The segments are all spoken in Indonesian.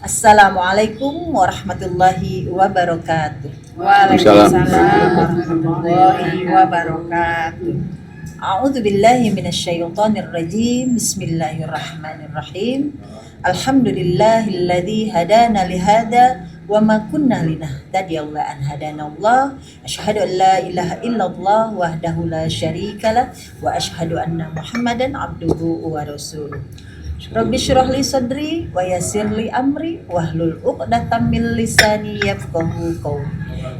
Assalamualaikum warahmatullahi wabarakatuh. Waalaikumsalam warahmatullahi wabarakatuh. A'udzu billahi minasyaitonir rajim. Bismillahirrahmanirrahim. Alhamdulillahilladzi hadana lihada wa ma kunna linahtadiya laula an hadanallah. Asyhadu an la ilaha illallah wahdahu la syarikalah wa asyhadu anna Muhammadan abduhu wa rasuluh. Rabbi syrah li sadri wa yassir li amri wahlul 'uqdatam min lisani yafqahu qawli.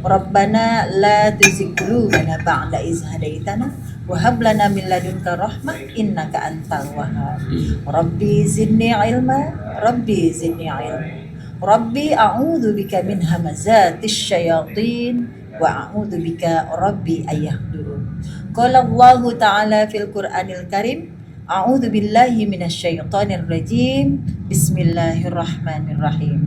Rabbana la tuzigh qulubana ba'da idh hadaitana wa hab lana min ladunka rahmah innaka antal wahhab. Rabbi zidni ilma, Rabbi zidni ilma. Rabbi a'udzu bika min hamazatis syayatin wa a'udzu bika rabbi ayahdurun. Qala Allahu ta'ala fil Qur'anil Karim, A'udzu billahi minasyaitonir rajim. Bismillahirrahmanirrahim.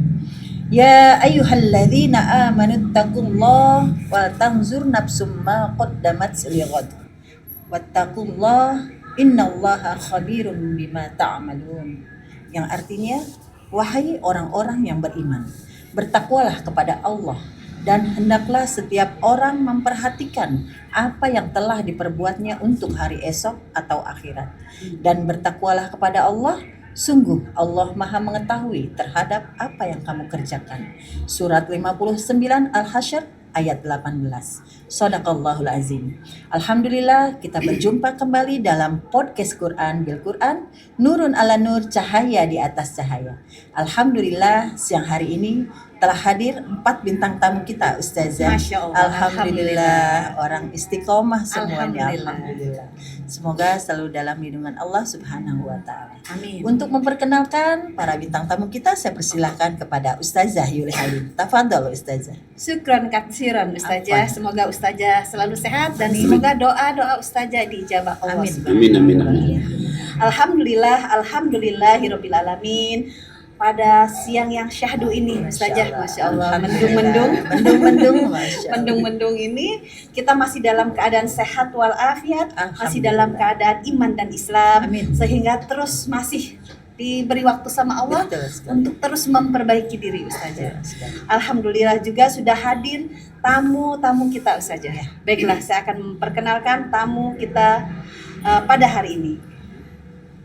Ya ayyuhalladzina amanu taqullaha wa tanzur nafsum ma qaddamat lighad. Wattaqullaha innallaha khabirum bima ta'malun. Yang artinya, wahai orang-orang yang beriman, bertakwalah kepada Allah dan hendaklah setiap orang memperhatikan apa yang telah diperbuatnya untuk hari esok atau akhirat. Dan bertakwalah kepada Allah, sungguh Allah Maha mengetahui terhadap apa yang kamu kerjakan. Surat 59 Al-Hasyr ayat 18. Shadaqallahul azim. Alhamdulillah, kita berjumpa kembali dalam podcast Quran bil Quran, Nurun ala nur, cahaya di atas cahaya. Alhamdulillah, siang hari ini telah hadir 4 bintang tamu kita, Ustazah. Masya Allah. Alhamdulillah, orang istiqomah semuanya. Alhamdulillah. Semoga selalu dalam lindungan Allah Subhanahu wa taala. Amin. Untuk memperkenalkan para bintang tamu kita, saya persilahkan kepada Ustazah Yuli Halim. Tafadhol Ustazah. Syukran katsiran Ustazah. Semoga Ustazah selalu sehat dan semoga doa-doa Ustazah diijabah Allah. Amin. Amin. Alhamdulillahirabbil alamin. Pada siang yang syahdu ini Ustazah, Masya Allah, mendung-mendung Masya Allah. mendung-mendung ini kita masih dalam keadaan sehat walafiat, masih dalam keadaan iman dan Islam. Amin. Sehingga terus masih diberi waktu sama Allah Betul sekali. untuk terus memperbaiki diri Ustazah. Alhamdulillah juga sudah hadir tamu-tamu kita Ustazah. Baiklah, saya akan memperkenalkan tamu kita pada hari ini.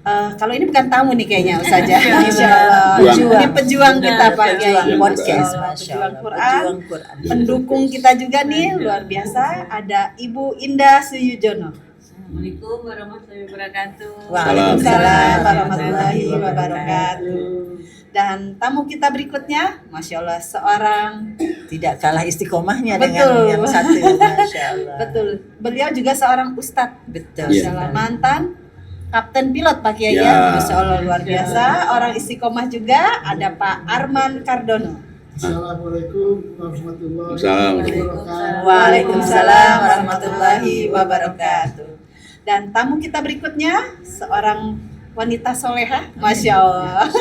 Kalau ini bukan tamu nih kayaknya Ustazah. Masya Allah. Ini pejuang kita Pak Kiai. Podcast, Masya Pejuang Allah. Quran. Pejuang Quran. Pendukung kita juga nih luar biasa. Ada Ibu Indah Suyujono. Assalamualaikum warahmatullahi wabarakatuh. Waalaikumsalam warahmatullahi wabarakatuh. Dan tamu kita berikutnya, Masya Allah, seorang Tidak kalah istiqomahnya Betul. dengan yang satu, Masya Allah. betul. Beliau juga seorang ustadz. Betul. Masya Allah, mantan kapten pilot Pak Kiai Ya. ya. Masya Allah luar biasa. Orang istiqomah juga ada Pak Arman Cardono. Assalamualaikum warahmatullahi Waalaikumsalam. wabarakatuh. Waalaikumsalam warahmatullahi wabarakatuh. Dan tamu kita berikutnya seorang wanita soleha, Masya Allah.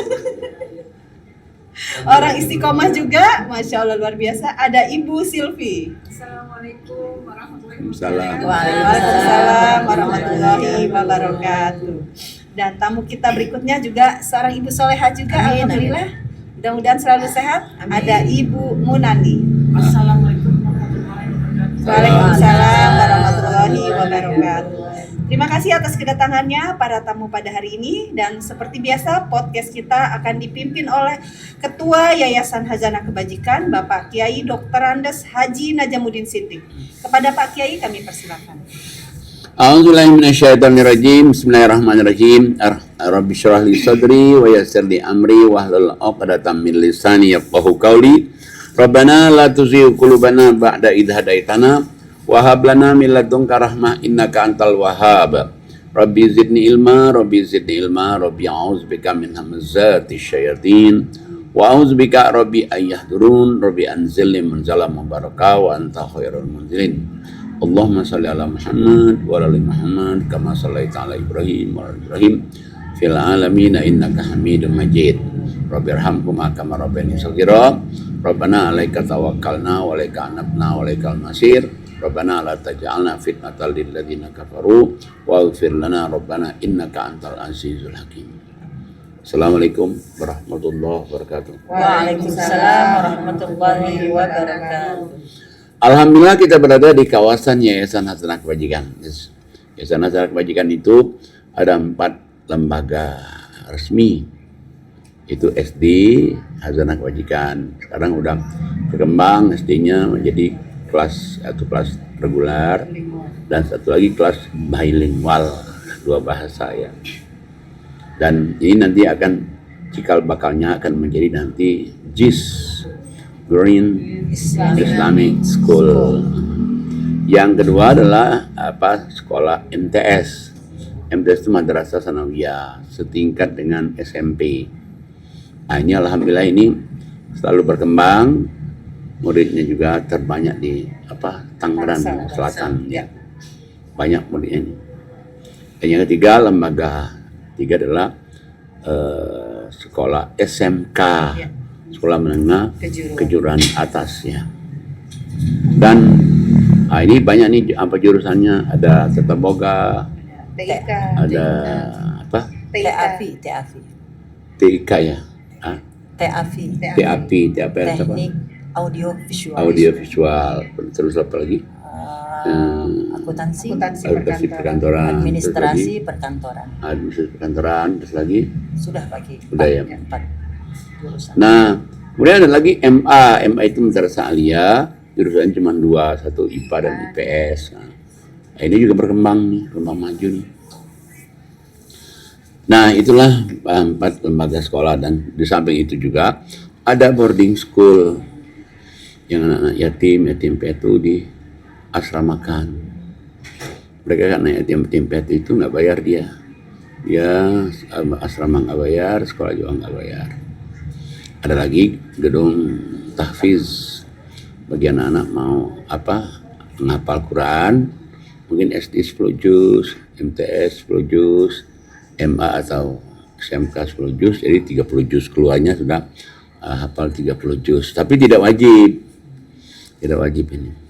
Orang istiqomah juga, Masya Allah luar biasa. Ada Ibu Silvi. Assalamualaikum warahmatullahi Waalaikumsalam. Waalaikumsalam warahmatullahi wabarakatuh. Dan tamu kita berikutnya juga seorang ibu soleha juga, Amin, alhamdulillah. Mudah-mudahan selalu sehat. Amin. Ada Ibu Munani. Assalamualaikum warahmatullahi wabarakatuh. Waalaikumsalam warahmatullahi wabarakatuh. Terima kasih atas kedatangannya para tamu pada hari ini, dan seperti biasa podcast kita akan dipimpin oleh Ketua Yayasan Hazanah Kebajikan Bapak Kiai Dr. Andes Haji Najamuddin Siddiq. Kepada Pak Kiai kami persilakan. A'udzubillahi minasyaitonirrajim. Bismillahirrahmanirrahim. Rabbi syrah li sadri wa yassir li amri wahlul 'uqdatam min lisani yafqahu qawli. Rabbana la tuzigh qulubana ba'da idh hadaitana wa hab lana min ladunka rahmah innaka antal wahhab. Rabbi zidni ilma, Rabbi zidni ilma, Rabbi a'udzubika min hamazati syayatin wa a'udzubika Rabbi ayahdurun, Rabbi anzilni munzalam mubarakah wa anta khairul munzilin. Allahumma salli ala Muhammad wa ala ali Muhammad kama shallaita ala Ibrahim wa ala Ibrahim fil alamin innaka Hamidum Majid. Rabbirhamhuma kama rabbayani shaghira. Rabbana 'alaika tawakkalna wa 'alaika anabna wa 'alaikal masir. Rabbana la taj'alna fitnatan lil ladzina kafaru waghfir lana rabbana innaka antal azizul hakim. Assalamualaikum warahmatullahi wabarakatuh. Waalaikumsalam warahmatullahi wabarakatuh. Alhamdulillah kita berada di kawasan Yayasan Hasanah Kebajikan. Yayasan Hasanah Kebajikan itu ada 4 lembaga resmi. Itu SD Hasanah Kebajikan. Sekarang udah berkembang SD-nya menjadi kelas reguler dan satu lagi kelas bilingual, 2 bahasa ya. Dan ini nanti akan cikal bakalnya akan menjadi nanti JIS, Green Islamic School. Yang kedua adalah sekolah MTS. MTS itu Madrasah Sanawiyah setingkat dengan SMP. Nah, ini alhamdulillah ini selalu berkembang. Muridnya juga terbanyak di Tangerang Selatan ya. Banyak muridnya ini. Dan yang ketiga adalah sekolah SMK, sekolah menengah kejuruan atas ya. Dan ini banyak nih jurusannya, ada tata boga, TIK, ada TIK ya, TAP Teknik audio visual, terus apa lagi? Akuntansi perkantoran. administrasi perkantoran Terus lagi sudah bagi udah ya. 4 jurusan. Nah, kemudian ada lagi MA itu Madrasah Aliyah, jurusan cuma 2, satu IPA dan IPS. Nah, ini juga berkembang maju nih. Nah, itulah 4 lembaga sekolah, dan di samping itu juga ada boarding school yang anak-anak yatim piatu di asramakan. Mereka karena yatim piatu itu nggak bayar dia asrama nggak bayar, sekolah juga nggak bayar. Ada lagi gedung tahfiz bagi anak-anak mau menghafal Quran, mungkin SD 10 juz, MTS 10 juz, MA atau SMK 10 juz, jadi 30 juz keluarnya sudah hafal 30 juz, tapi tidak wajib ini.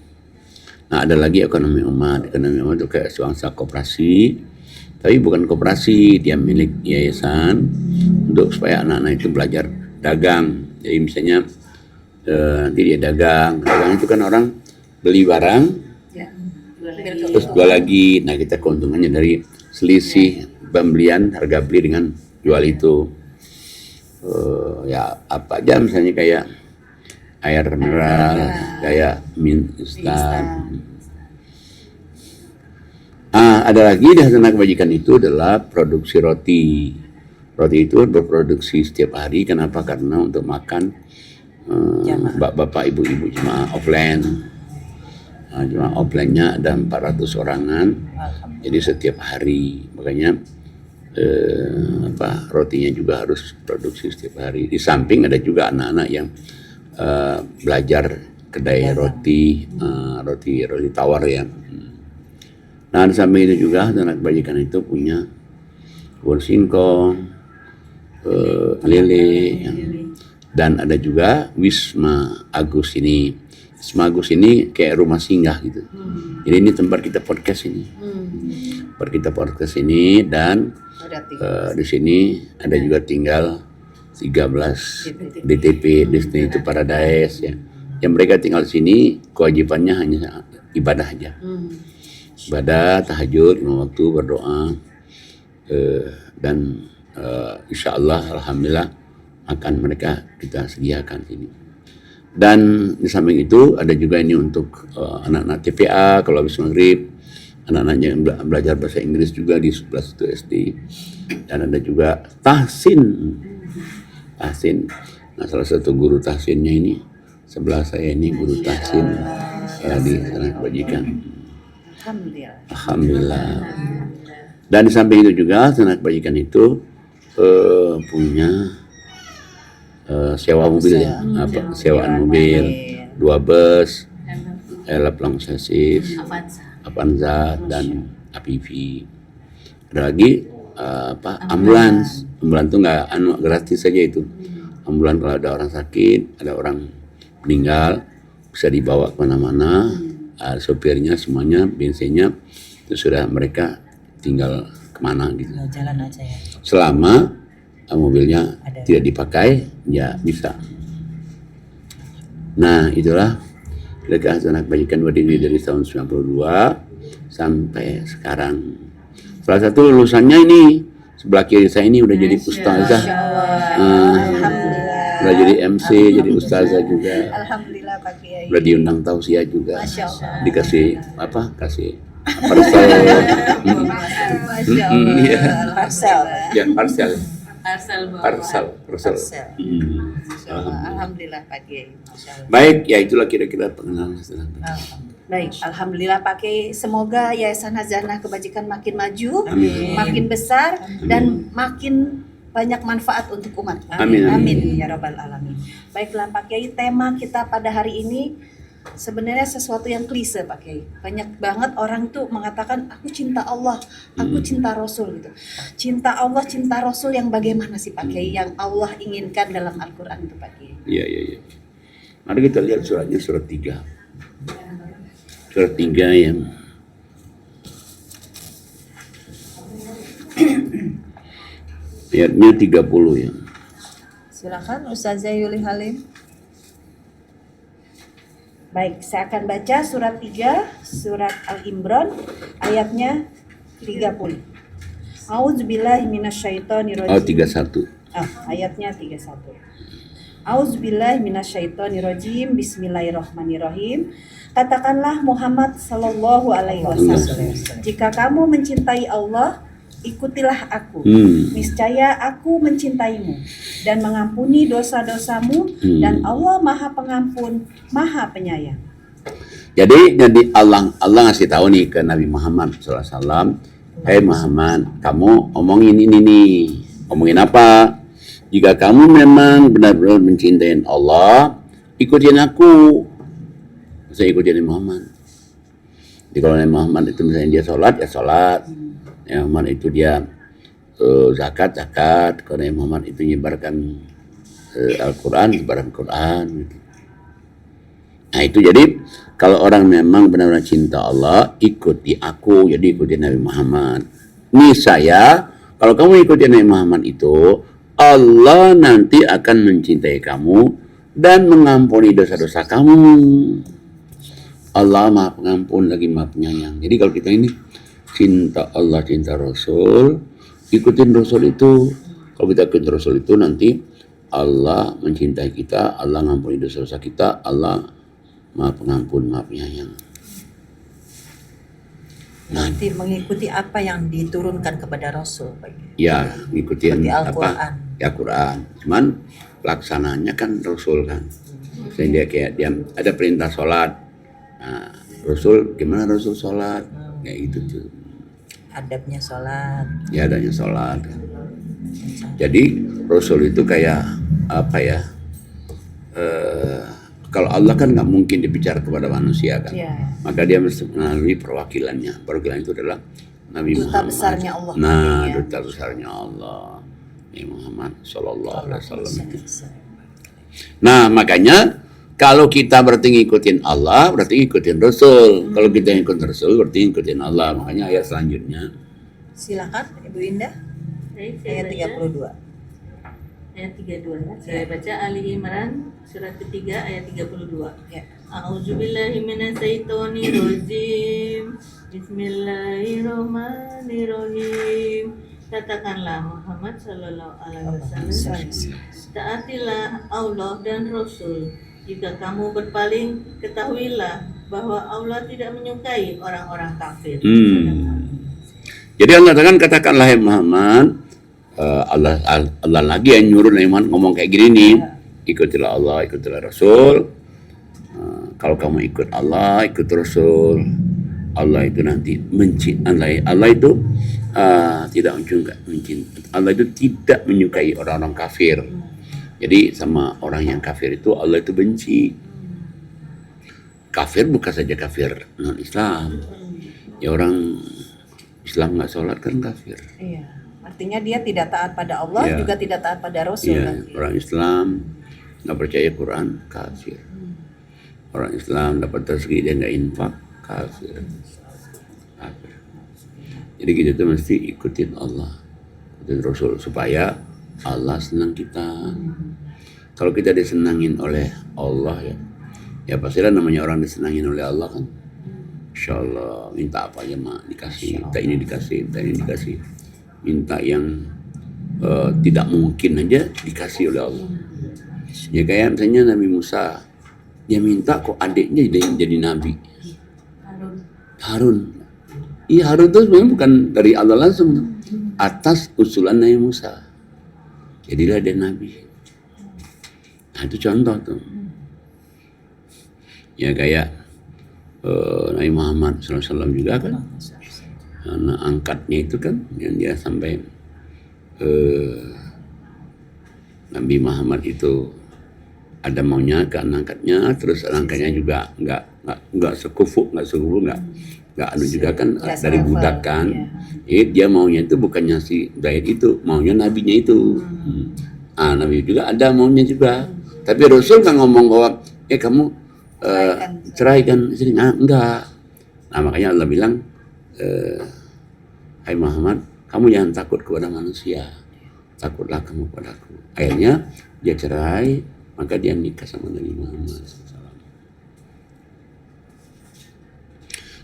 Nah, ada lagi ekonomi umat itu kayak swasta koperasi, tapi bukan koperasi, dia milik yayasan untuk supaya anak-anak itu belajar dagang. Jadi misalnya nanti dia dagang itu kan orang beli barang terus jual lagi. Nah, kita keuntungannya dari selisih pembelian, harga beli dengan jual itu. Ya apa aja, misalnya kayak air mineral, kayak mie instan. Ada lagi di Hasanah Kebajikan itu adalah produksi roti. Roti itu berproduksi setiap hari. Kenapa? Karena untuk makan bapak ibu-ibu jemaah offline. Jemaah offline-nya ada 400 orangan. Jadi setiap hari. Makanya rotinya juga harus produksi setiap hari. Di samping ada juga anak-anak yang belajar kedai roti tawar ya. Nah, di samping itu juga Hasanah Kebajikan itu punya kebun singkong, lele, dan ada juga Wisma Agus ini. Wisma Agus ini kayak rumah singgah gitu. Jadi ini tempat kita podcast ini. Dan di sini ada juga tinggal 13 DTP, Destiny to Paradise ya. Yang mereka tinggal di sini kewajibannya hanya ibadah aja. Ibadah, tahajud, 5 waktu, berdoa, dan insya Allah alhamdulillah akan mereka kita sediakan ini. Dan di samping itu ada juga ini untuk anak-anak TPA kalau habis maghrib, anak-anaknya yang belajar bahasa Inggris juga di sebelah situ SD. Dan ada juga tahsin. Nah, salah satu guru tahsinnya ini sebelah saya ini guru tahsin di Hasanah Kebajikan. Alhamdulillah. Dan di samping itu juga Hasanah Kebajikan itu punya sewa mobil ya, sewaan mobil, 2 bus, Laplang Sasis, Avanza dan APV. Ada lagi ambulans. Ambulans itu nggak gratis saja itu. Ambulans kalau ada orang sakit, ada orang meninggal, bisa dibawa kemana-mana. Sopirnya semuanya, bensinnya itu sudah mereka tinggal kemana gitu. Jalan aja ya. Selama mobilnya Ada. tidak dipakai, ya bisa. Nah, itulah sedekah hasanah kebajikan berdiri dari tahun 92 sampai sekarang. Salah satu lulusannya ini sebelah kiri saya ini udah jadi ustazah. Alhamdulillah. Udah jadi MC, jadi ustazah juga. Alhamdulillah Pak Kiai. Udah diundang tausiah juga. Masya Allah. Dikasih apa? Kasih parcel. Masya Allah. Iya. Parcel. Ya, parcel. Asal Parcel. Parcel. Masya Allah. Alhamdulillah Pak Kiai. Masya Allah. Baik, ya itulah kira-kira pengenalan. Baik, Alhamdulillah Pak Kiai. Semoga Yayasan Hazanah Kebajikan makin maju, Amin. makin besar, dan makin banyak manfaat untuk umat. Amin. Amin ya Rabbal Alamin. Baiklah Pak Kiai, tema kita pada hari ini sebenarnya sesuatu yang klise Pak Kiai. Banyak banget orang tuh mengatakan aku cinta Allah, aku cinta Rasul gitu. Cinta Allah, cinta Rasul yang bagaimana sih Pak Kiai yang Allah inginkan dalam Al-Qur'an itu Pak Kiai? Iya. Mari kita lihat suratnya, surat 3. Surat 3 yang ayatnya 30 ya. Silakan Ustazah Yuli Halim. Baik, saya akan baca surat 3, surat Al-Imran, ayatnya 30. A'udzubillahi minasyaitonirrajim. Oh, 31. Ayatnya 31. A'udzubillahi minasyaitonirrajim. Bismillahirrahmanirrahim. Katakanlah Muhammad sallallahu alaihi wasallam, jika kamu mencintai Allah, ikutilah aku. Niscaya aku mencintaimu dan mengampuni dosa-dosamu, dan Allah Maha Pengampun, Maha Penyayang. Jadi Allah ngasih tahu nih ke Nabi Muhammad SAW, hey Muhammad, kamu omongin ini nih. Omongin apa? Jika kamu memang benar-benar mencintai Allah, ikutin aku. Saya ikutin Nabi Muhammad. Jadi kalau Nabi Muhammad itu misalnya dia sholat, ya sholat. Nabi Muhammad itu dia zakat. Kalau Nabi Muhammad itu menyebarkan Al-Quran, menyebarkan Quran. Gitu. Nah itu jadi kalau orang memang benar-benar cinta Allah, ikuti aku, jadi ikuti Nabi Muhammad. Nih saya, kalau kamu ikuti Nabi Muhammad itu, Allah nanti akan mencintai kamu dan mengampuni dosa-dosa kamu. Allah Maha Pengampun lagi Maha Penyayang. Jadi kalau kita ini cinta Allah, cinta Rasul, ikutin Rasul itu. Kalau kita ikutin Rasul itu nanti Allah mencintai kita, Allah mengampuni dosa-dosa kita, Allah Maha Pengampun, Maha Penyayang. Nanti mengikuti apa yang diturunkan kepada Rasul. Pak. Ya, ngikutin Seperti Al-Quran. apa? Ya Quran. Cuman pelaksananya kan Rasul kan. Sehingga kayak dia ada perintah sholat. Nah, Rasul gimana Rasul sholat? Kayak gitu tuh. Adabnya sholat. Ya adanya sholat. Jadi Rasul itu kayak apa ya? Kalau Allah kan nggak mungkin dibicara kepada manusia kan, maka dia mesti melalui perwakilannya. Perwakilan itu adalah Nabi Duta Muhammad. besarnya Allah. Nah, Ya. duta besarnya Allah, Nabi Muhammad Sallallahu Alaihi Wasallam itu. Nah, makanya kalau kita berarti ngikutin Allah, berarti ngikutin Rasul. Kalau kita ngikutin Rasul, berarti ngikutin Allah. Makanya ayat selanjutnya. Silakan Ibu Indah. Baik, saya Ayat baca 32. ayat 32 ya. Saya baca Ali Imran surat ketiga ayat 32. Ya. A'udzubillahi minasyaitonirrajim. Bismillahirrahmanirrahim. Katakanlah Muhammad sallallahu alaihi wasallam, taatilah Allah dan Rasul. Jika kamu berpaling, ketahuilah bahwa Allah tidak menyukai orang-orang kafir. Jadi Allah katakanlah ya Muhammad, Allah lagi yang nyuruh Nabi Muhammad ngomong kayak gini nih, ikutilah Allah, ikutilah Rasul. Kalau kamu ikut Allah, ikut Rasul, Allah itu nanti mencintai. Allah itu tidak mencintai. Allah itu tidak menyukai orang-orang kafir. Jadi sama orang yang kafir itu Allah itu benci. Kafir bukan saja kafir non Islam. Ya orang Islam nggak sholat kan kafir. Iya. Artinya dia tidak taat pada Allah, Ya. juga tidak taat pada Rasul. Ya, kan? orang Islam nggak percaya Quran kafir. Orang Islam dapat rezeki dia nggak infak kafir. Kafir. Jadi kita tuh mesti ikutin Allah, ikutin Rasul supaya Allah senang kita. Kalau kita disenangin oleh Allah ya pastilah namanya orang disenangin oleh Allah kan. Insya Allah minta apa aja mah dikasih, minta ini dikasih, minta ini dikasih, minta yang tidak mungkin aja dikasih oleh Allah. Ya kayak misalnya Nabi Musa, dia minta kok adiknya jadi nabi. Harun. Iya, Harun itu sebenarnya bukan dari Allah langsung, atas usulan Nabi Musa. Jadilah dia nabi. Nah itu contoh tuh. Ya kayak Nabi Muhammad SAW juga kan, karena angkatnya itu kan yang dia sampai Nabi Muhammad itu ada maunya kan angkatnya, terus angkatnya juga nggak sekufu nggak anu juga kan dari budak kan. Dia maunya itu bukannya si Zaid itu, maunya nabinya itu. Nabi juga ada maunya juga. Tapi Rasul kan ngomong bahwa kamu ceraikan istrinya, enggak. Nah makanya Allah bilang, hai Muhammad, kamu jangan takut kepada manusia, takutlah kamu padaku. Akhirnya dia cerai, maka dia nikah sama Nabi Muhammad SAW.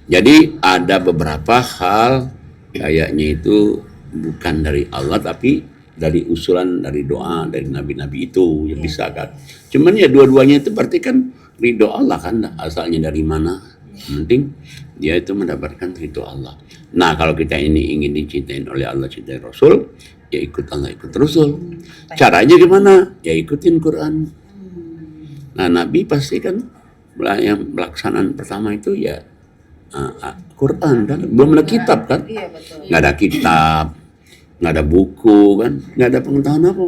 Jadi ada beberapa hal kayaknya itu bukan dari Allah, tapi dari usulan, dari doa, dari nabi-nabi itu yang bisa kan. Cuman ya dua-duanya itu berarti kan ridho Allah kan, asalnya dari mana. Yang penting dia itu mendapatkan ridho Allah. Nah kalau kita ini ingin dicintain oleh Allah, cintai Rasul, ya ikut Allah, ikut Rasul. Caranya gimana? Ya ikutin Quran. Nah Nabi pasti kan yang pelaksanaan pertama itu ya Quran kan, belum ada kitab kan. Iya betul. Nggak ada kitab, nggak ada buku kan, nggak ada pengetahuan apa.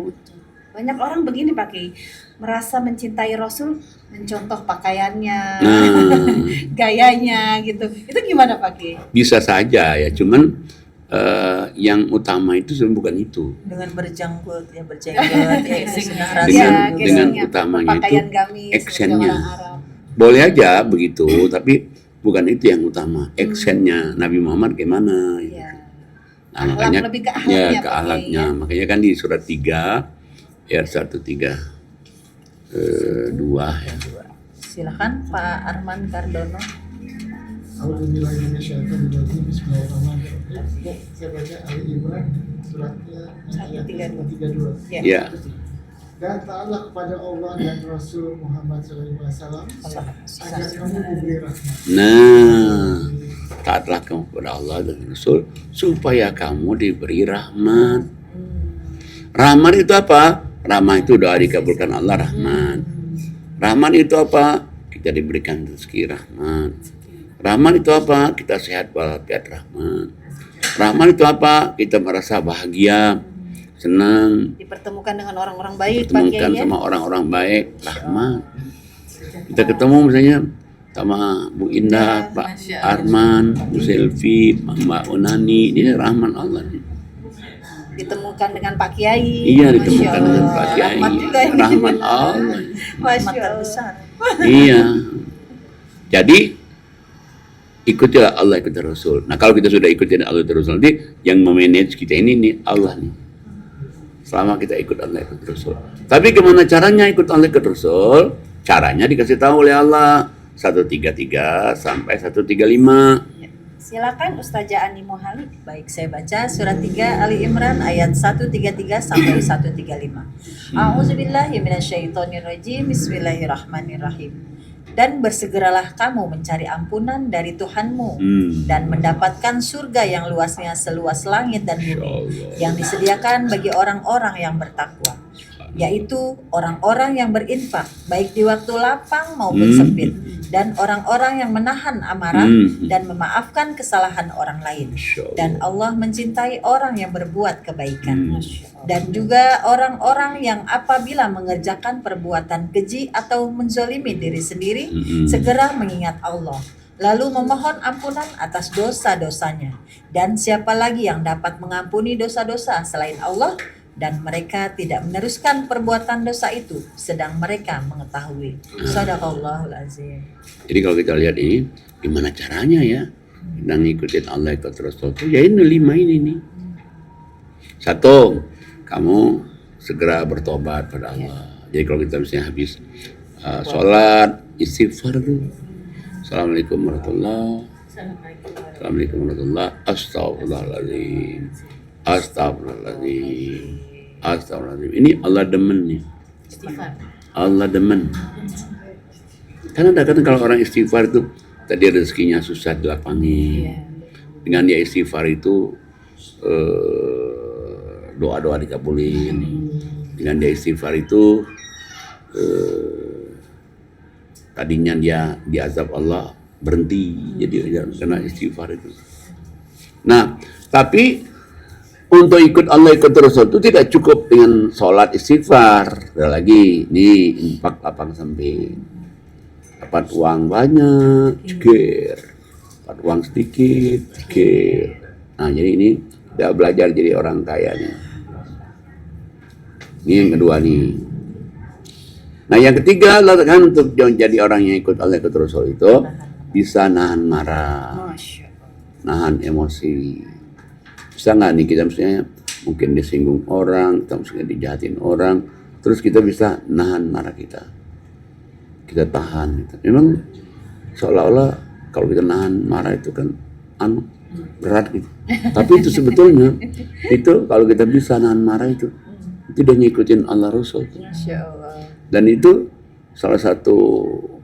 Banyak orang begini Pak Kiai, merasa mencintai Rasul, mencontoh pakaiannya, gayanya gitu. Itu gimana Pak Kiai? Bisa saja ya, cuman yang utama itu sebenarnya bukan itu. Dengan berjanggut, ya berjenggot, ya sunnah Dengan Rasul. dengan casingnya, utamanya itu pakaian gamis, actionnya. seperti orang Arab. Boleh aja begitu, tapi bukan itu yang utama. Actionnya Nabi Muhammad gimana? Iya. Nah, Akhlak, makanya lebih ke akhlaknya, ya Pak ke Kiai, akhlaknya. ya. Makanya kan di surat 3 ayat 132 ya. Silakan Pak Arman Kardono. A'udzubillahiminasyaitonirrajim. Bismillahirrahmanirrahim. Saya baca Ali Imran suratnya ayat 132. Ya. Dan taatlah kepada Allah dan Rasul Muhammad SAW agar kamu diberi rahmat. Nah, taatlah kamu kepada Allah dan Rasul supaya kamu diberi rahmat. Rahmat itu apa? Rahmat itu doa dikabulkan Allah, rahmat. Rahmat itu apa? Kita diberikan rezeki, rahmat. Rahmat itu apa? Kita sehat walafiat, rahmat. Rahmat itu apa? Kita merasa bahagia, senang, Dipertemukan dengan orang-orang baik Pak pertemukan Kiai ya. sama orang-orang baik, rahmat. Kita ketemu misalnya sama Bu Indah, Pak Arman, Bu Selvi, Mbak Unani, ini rahmat Allah. Ditemukan dengan Pak Kiai. Iya, Masya ditemukan dengan Allah. Pak Kiai. Rahmat juga ini. Rahmat Allah. Masya Rahmat Allah. besar. Iya. Jadi ikutilah Allah, ikuti Rasul. Nah kalau kita sudah ikutin Allah, ikuti Rasul, nanti yang memanage kita ini nih Allah nih. Selama kita ikut Allah, ikut Rasul. Tapi gimana caranya ikut Allah, ikut Rasul? Caranya dikasih tahu oleh Allah 133 sampai 135. Silakan Ustazah Ani Mohali. Baik, saya baca surat 3 Ali Imran ayat 133 sampai 135. A'udzubillahi minasyaitonirrajim. Bismillahirrahmanirrahim. Dan bersegeralah kamu mencari ampunan dari Tuhanmu dan mendapatkan surga yang luasnya seluas langit dan bumi yang disediakan bagi orang-orang yang bertakwa, yaitu orang-orang yang berinfak baik di waktu lapang maupun sempit, dan orang-orang yang menahan amarah dan memaafkan kesalahan orang lain. Dan Allah mencintai orang yang berbuat kebaikan. Dan juga orang-orang yang apabila mengerjakan perbuatan keji atau menzolimi diri sendiri, segera mengingat Allah, lalu memohon ampunan atas dosa-dosanya. Dan siapa lagi yang dapat mengampuni dosa-dosa selain Allah? Dan mereka tidak meneruskan perbuatan dosa itu, sedang mereka mengetahui. Shadaqallahul azim. Jadi kalau kita lihat ini, gimana caranya ya? Kita ngikutin Allah, ikut Rasul. Ya ini 5 ini nih. 1, kamu segera bertobat pada Allah. Jadi kalau kita misalnya habis sholat istighfar tuh, Assalamualaikum warahmatullahi, Assalamualaikum warahmatullahi, Astagfirullahaladzim, Astagfirullahaladzim, Astagfirullahaladzim. Ini Allah demen nih. Istighfar. Allah demen. Karena kadang kalau orang istighfar itu tadi rezekinya susah dilapangin. Dengan dia istighfar itu doa-doa dikabulin. Dengan dia istighfar itu tadinya dia diazab Allah berhenti jadi karena istighfar itu. Nah, tapi untuk ikut Allah ikut Rasul itu tidak cukup dengan sholat istighfar. Ada lagi nih infak lapang sempit. Dapat uang banyak, cikir. Dapat uang sedikit, cikir. Nah, jadi ini kita belajar jadi orang kaya nih. Ini yang kedua nih. Nah, yang ketiga kan untuk jadi orang yang ikut Allah ikut Rasul itu bisa nahan marah, nahan emosi. Bisa nggak nih kita misalnya mungkin disinggung orang, atau misalnya dijahatin orang, terus kita bisa nahan marah kita tahan gitu. Memang seolah-olah kalau kita nahan marah itu kan berat gitu. Tapi itu sebetulnya itu kalau kita bisa nahan marah itu udah ngikutin Allah Rasul. Dan itu salah satu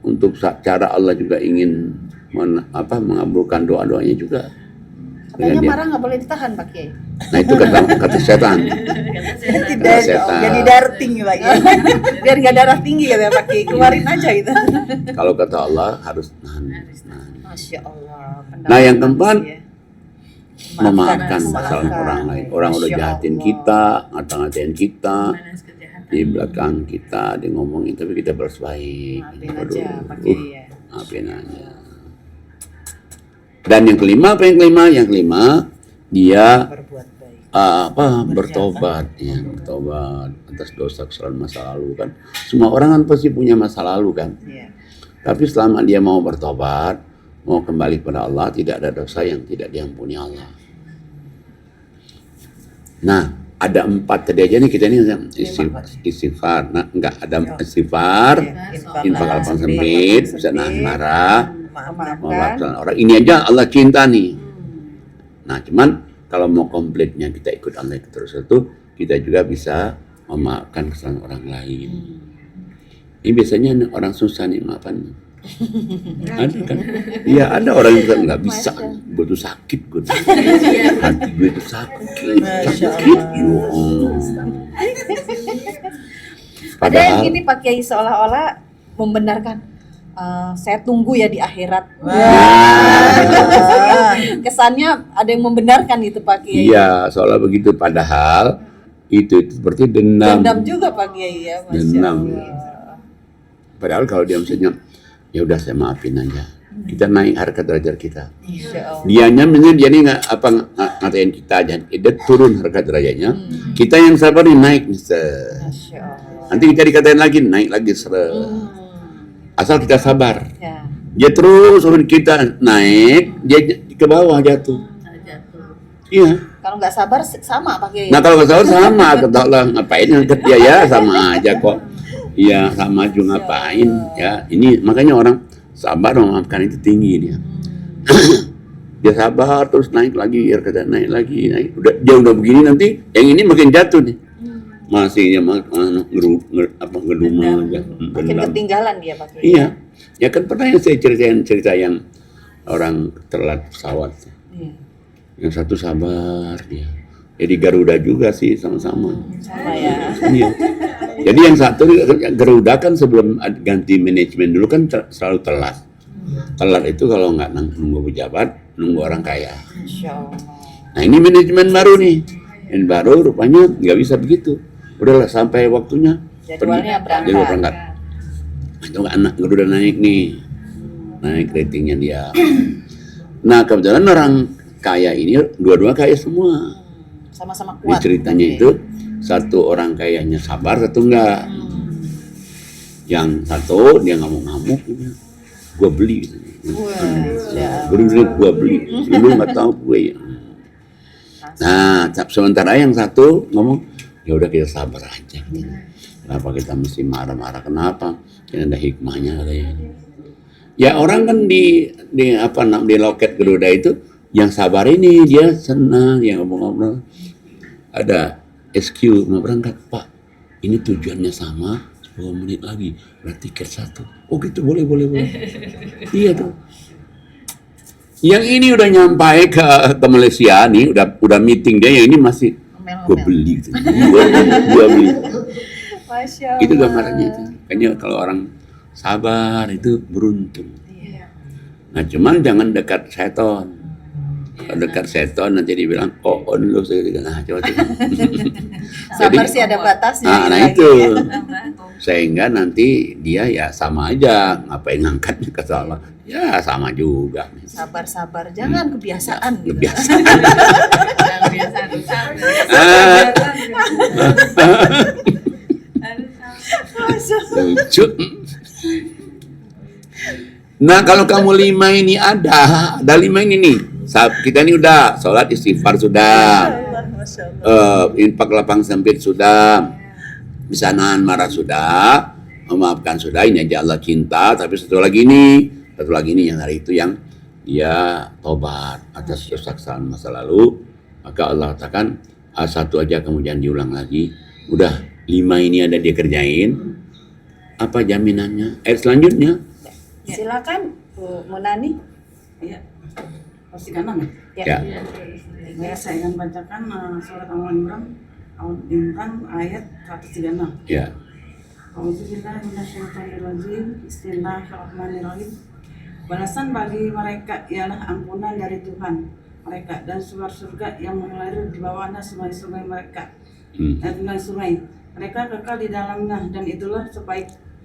untuk cara Allah juga ingin mengabulkan doa-doanya juga. Katanya marah nggak boleh ditahan, Pak Kiai. Nah itu kata setan. Tidak, setan. jadi darah tinggi Pak Kiai. Biar nggak darah tinggi ya Pak Kiai, keluarin aja itu. Kalau kata Allah harus nahan. Masya Allah. Nah yang keempat Ya. memaafkan kesalahan orang lain. Orang udah jahatin kita, ngata-ngatain kita, Balas kejahatan. di belakang kita, dia ngomongin tapi kita balas baik. Maafin aja Pak Kiai ya. Maafin aja. Dan yang kelima apa yang kelima? Yang kelima dia Berbuat baik. bertobat ya, bertobat atas dosa kesalahan masa lalu kan. Semua orang kan pasti punya masa lalu kan. Iya. Tapi selama dia mau bertobat, mau kembali pada Allah, tidak ada dosa yang tidak diampuni Allah. Nah, ada 4 tadi aja nih kita ini istighfar. Nah, enggak ada istighfar, infak lapang sempit, bisa nahan marah, memaafkan orang. Ini aja Allah cinta nih. Nah, cuman kalau mau komplitnya kita ikut Allah terus itu, kita juga bisa memaafkan kesalahan orang lain. Ini biasanya orang susah nih maafan. Ada kan? Iya ada orang yang nggak bisa. Gue tuh sakit, hati gue tuh sakit. Ada yang Padahal gini Pak Kiai seolah-olah membenarkan. Saya tunggu ya di akhirat. Kesannya ada yang membenarkan itu Pak Kiai. iya soalnya begitu. Padahal itu seperti dendam. Dendam juga Pak Kiai ya. Masya Dendam. Allah. Padahal kalau dia misalnya ya udah saya maafin aja. Kita naik harga derajat kita. Masya Allah. Dianya misalnya dia ini ngatain kita aja, dia turun harga derajatnya. Kita yang sabar nih naik mister. Masya Allah. Nanti kita dikatain lagi naik lagi asal kita sabar. Ya. Dia terus urun kita naik, dia ke bawah jatuh. Jatuh. Iya. Kalau nggak sabar sama Pak Kiai. Nah kalau nggak sabar sama, kata Allah ngapain ngangkat dia ya sama aja kok. Iya sama juga ngapain ya. Ini makanya orang sabar memaafkan itu tinggi dia. Dia sabar terus naik lagi, kata naik lagi, naik. Dia udah begini nanti, yang ini makin jatuh nih. Masihnya ngedumel aja. Makin ketinggalan dia Pak Kiai. Iya. Ya kan pernah yang saya ceritain cerita yang orang telat pesawat. Iya. Yang satu sabar dia. Jadi Garuda juga sih sama-sama. Sama ya. Iya. Jadi yang satu Garuda kan sebelum ganti manajemen dulu kan selalu telat. Telat itu kalau nggak nunggu pejabat, nunggu orang kaya. Masya Allah. Nah ini manajemen baru nih. Yang baru rupanya nggak bisa begitu. Udahlah sampai waktunya Jadwalnya berangkat. Jadwal berangkat. Itu anak Garuda naik nih. Naik ratingnya dia. Nah kebetulan orang kaya ini dua-dua kaya semua. Sama-sama Ini kuat. ceritanya Oke. itu satu orang kayaknya sabar, satu enggak. Yang satu dia ngamuk-ngamuk, gue beli. Gue beli. Lu nggak tahu gue ya. Nah, sementara yang satu ngomong, Ya udah kita sabar aja. Kenapa kita mesti marah-marah? Kenapa? Ini ada hikmahnya katanya. Ya orang kan di loket Garuda itu yang sabar ini dia senang, yang ngomong-ngomong ada SQ mau berangkat Pak. Ini tujuannya sama 10 menit lagi, berarti tiket 1. Oh gitu boleh. Iya tuh. Yang ini udah nyampai ke Malaysia nih, udah meeting dia, yang ini masih gue beli tuh. Gua beli. Masya Allah. Itu gambarannya itu. Kayaknya kalau orang sabar itu beruntung. Iya. Nah cuman jangan dekat seton. Kalau dekat seton nanti dibilang on lu nah coba tuh. Sabar sih ada batasnya. Nah lagi itu. ya. Sehingga nanti dia ya sama aja, ngapain ngangkatnya ke Allah. Ya sama juga. Sabar, jangan kebiasaan. Gitu. Kebiasaan. Yang biasa harus sabar. Lucu. Nah kalau kamu 5 ini ada 5 ini nih. Kita ini udah sholat istighfar sudah, infak lapang sempit sudah, bisa nahan marah sudah, memaafkan sudah. Ini aja Allah cinta. Tapi satu lagi ini yang hari itu yang dia tobat atas kesalahan masa lalu. Maka Allah katakan satu aja kemudian diulang lagi. Udah 5 ini ada dia kerjain. Apa jaminannya? Selanjutnya Silakan Bu Munani. Iya. Pasti kanan ya? ya. Ya, saya akan bacakan surat Al-Imran ayat 136. Ya. Auzubillahi minasyaitonirrajim. Bismillahirrahmanirrahim. Balasan bagi mereka ialah ampunan dari Tuhan mereka dan surga yang mengalir di bawahnya sungai-sungai mereka. Sungai. Mereka kekal di dalamnya dan itulah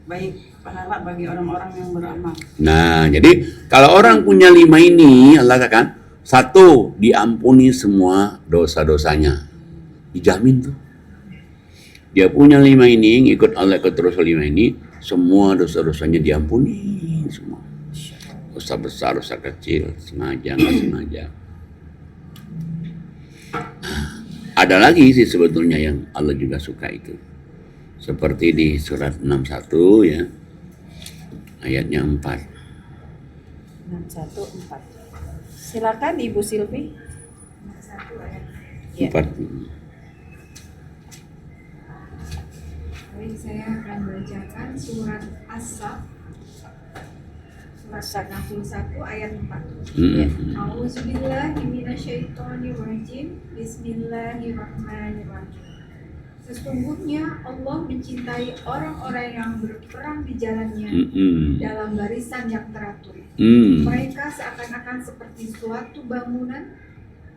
baik pahala bagi orang-orang yang beramal. Nah, jadi kalau orang punya 5 ini, Allah katakan, 1, diampuni semua dosa-dosanya. Dijamin tuh. Dia punya 5 ini, ngikut Allah, ikut Rasul 5 ini, semua dosa-dosanya diampuni semua. Dosa besar, dosa kecil, sengaja, nggak sengaja. Ada lagi sih sebetulnya yang Allah juga suka itu. Seperti di surat 61 ya, ayatnya 4. 614. Silakan Ibu Silvi. 4. Ya. Baik, saya akan bacakan surat As-Saff surat 61 ayat 4. A'udzubillahi minasyaitonirrajim. Bismillahirrahmanirrahim. Sesungguhnya Allah mencintai orang-orang yang berperang di jalannya dalam barisan yang teratur. Mereka seakan-akan seperti suatu bangunan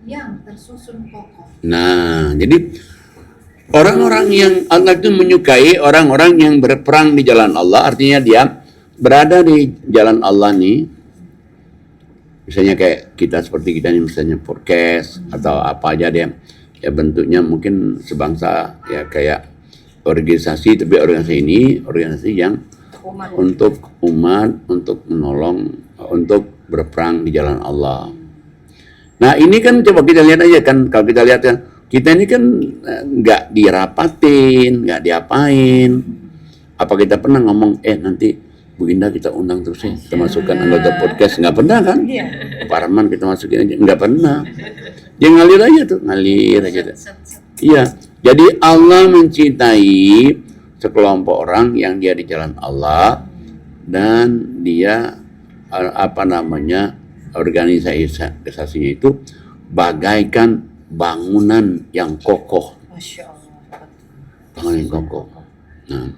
yang tersusun kokoh. Nah, jadi orang-orang yang Allah itu menyukai orang-orang yang berperang di jalan Allah, artinya dia berada di jalan Allah nih. Misalnya kayak kita seperti kita ini, misalnya podcast atau apa aja dia. Ya bentuknya mungkin sebangsa ya kayak organisasi, tapi organisasi yang untuk umat, untuk menolong, untuk berperang di jalan Allah. Nah ini kan coba kita lihat aja kan, kalau kita lihat kan kita ini kan nggak dirapatin, nggak diapain. Apa kita pernah ngomong nanti Bu Indah kita undang terus ya, kita masukkan anggota podcast, nggak pernah kan? Pak Rahman kita masukin aja, nggak pernah. Dia ngalir aja tuh. Iya, jadi Allah mencintai sekelompok orang yang dia di jalan Allah dan dia organisasinya itu bagaikan bangunan yang kokoh. Masya Allah. Bangunan yang kokoh. Nah,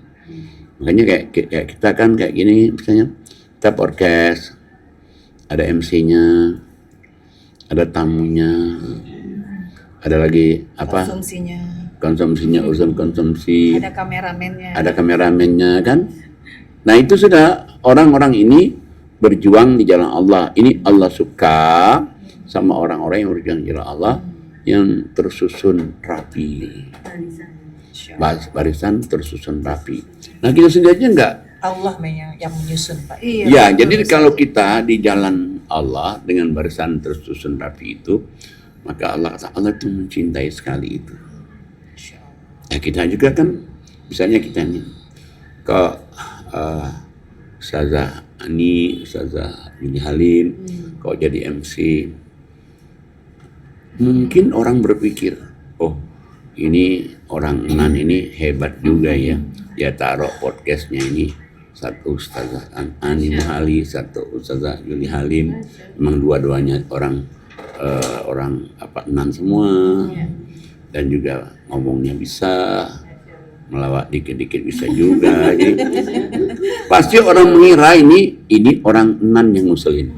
makanya kayak kita kan kayak gini, misalnya kita podcast, ada MC-nya, ada tamunya, ada lagi apa? Konsumsinya, urusan konsumsi. Ada kameramennya. Ada kameramennya kan? Nah itu sudah orang-orang ini berjuang di jalan Allah. Ini Allah suka sama orang-orang yang berjuang di jalan Allah yang tersusun rapi. Barisan tersusun rapi. Nah kita sendiri aja enggak. Allah yang menyusun Pak. Iya, jadi kalau kita di jalan Allah dengan barisan tersusun rapi itu, maka Allah itu mencintai sekali itu. Ya kita juga kan, misalnya kita nih ke Ustazah Ani, Ustazah Yuni Halim, kalau jadi MC, mungkin orang berpikir, oh ini orang Nan ini hebat juga ya, dia taruh podcastnya ini satu Ustazah Ani Muhali, satu Ustazah Yuni Halim, memang dua-duanya orang Nan semua, dan juga ngomongnya bisa, melawak dikit-dikit bisa juga. Jadi, pasti orang mengira ini orang Nan yang ngusulin.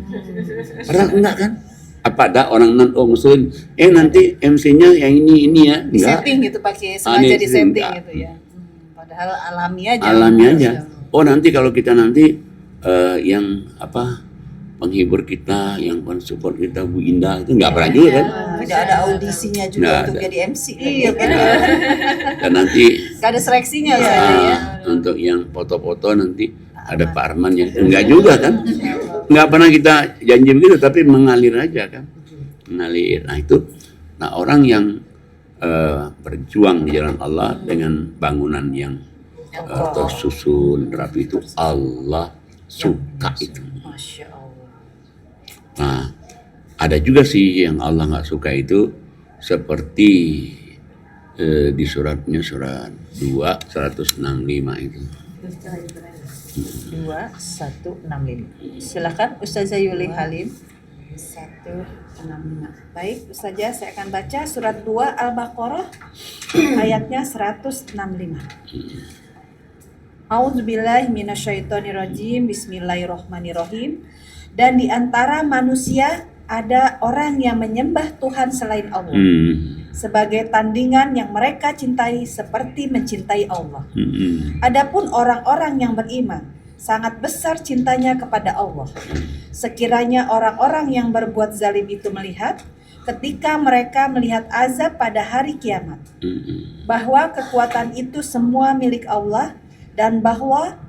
Padahal enggak kan? Apa ada orang Nan ngusulin? Nanti MC-nya yang ini ya? Di Enggak. setting gitu, pakai sengaja di setting gitu ya. Padahal alami aja. Alami aja. Oh nanti kalau kita yang penghibur kita, yang support kita Bu Indah itu nggak pernah juga kan? Tidak ada audisinya juga Nggak untuk ada. jadi MC. Iya kan? Dan nanti Gak ada seleksinya saya ya. untuk yang foto-foto nanti ada Pak Arman yang enggak juga kan? Nggak pernah kita janji begitu, tapi mengalir aja kan? Mengalir. Nah orang yang berjuang di jalan Allah dengan bangunan yang tersusun rapi itu Allah suka itu. Masya Allah. Nah, ada juga sih yang Allah nggak suka itu, seperti di surat 2 165 itu. 2165. Silakan Ustazah Yuli Halim. 165. Baik, Ustazah, saya akan baca surat 2 Al-Baqarah ayatnya 165. A'udzubillahi minasyaitonirrajim. Bismillahirrahmanirrahim. Dan di antara manusia ada orang yang menyembah Tuhan selain Allah sebagai tandingan yang mereka cintai seperti mencintai Allah. Adapun orang-orang yang beriman sangat besar cintanya kepada Allah. Sekiranya orang-orang yang berbuat zalim itu melihat ketika mereka melihat azab pada hari kiamat, bahwa kekuatan itu semua milik Allah, dan bahwa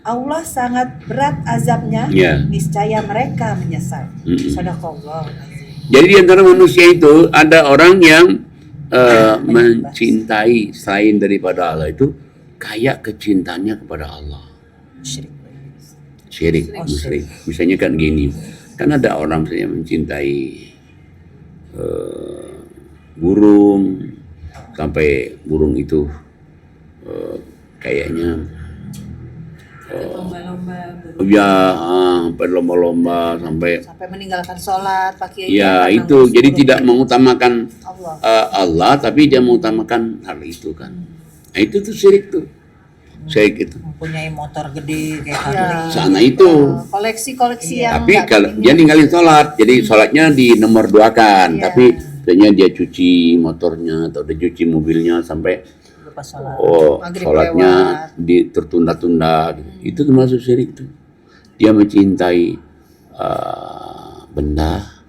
Allah sangat berat azabnya, niscaya mereka menyesal. Sadaqallah. Jadi di antara manusia itu ada orang yang mencintai selain daripada Allah itu kayak kecintanya kepada Allah. Syirik, musyrik. Misalnya kan gini, kan ada orang misalnya mencintai burung, sampai burung itu kayaknya sampai lomba-lomba sampai meninggalkan sholat, pakai itu. Jadi tidak mengutamakan Allah, tapi dia mengutamakan hal itu kan. Nah itu tuh syirik tuh. Syirik itu. Mempunyai motor gede kayak Harley. Sana itu. Koleksi-koleksi yang Tapi kalau dia ninggalin sholat, jadi sholatnya di nomor 2-kan, tapi misalnya dia cuci motornya atau dia cuci mobilnya sampai sholatnya tertunda-tunda, itu termasuk syirik tuh. Dia mencintai benda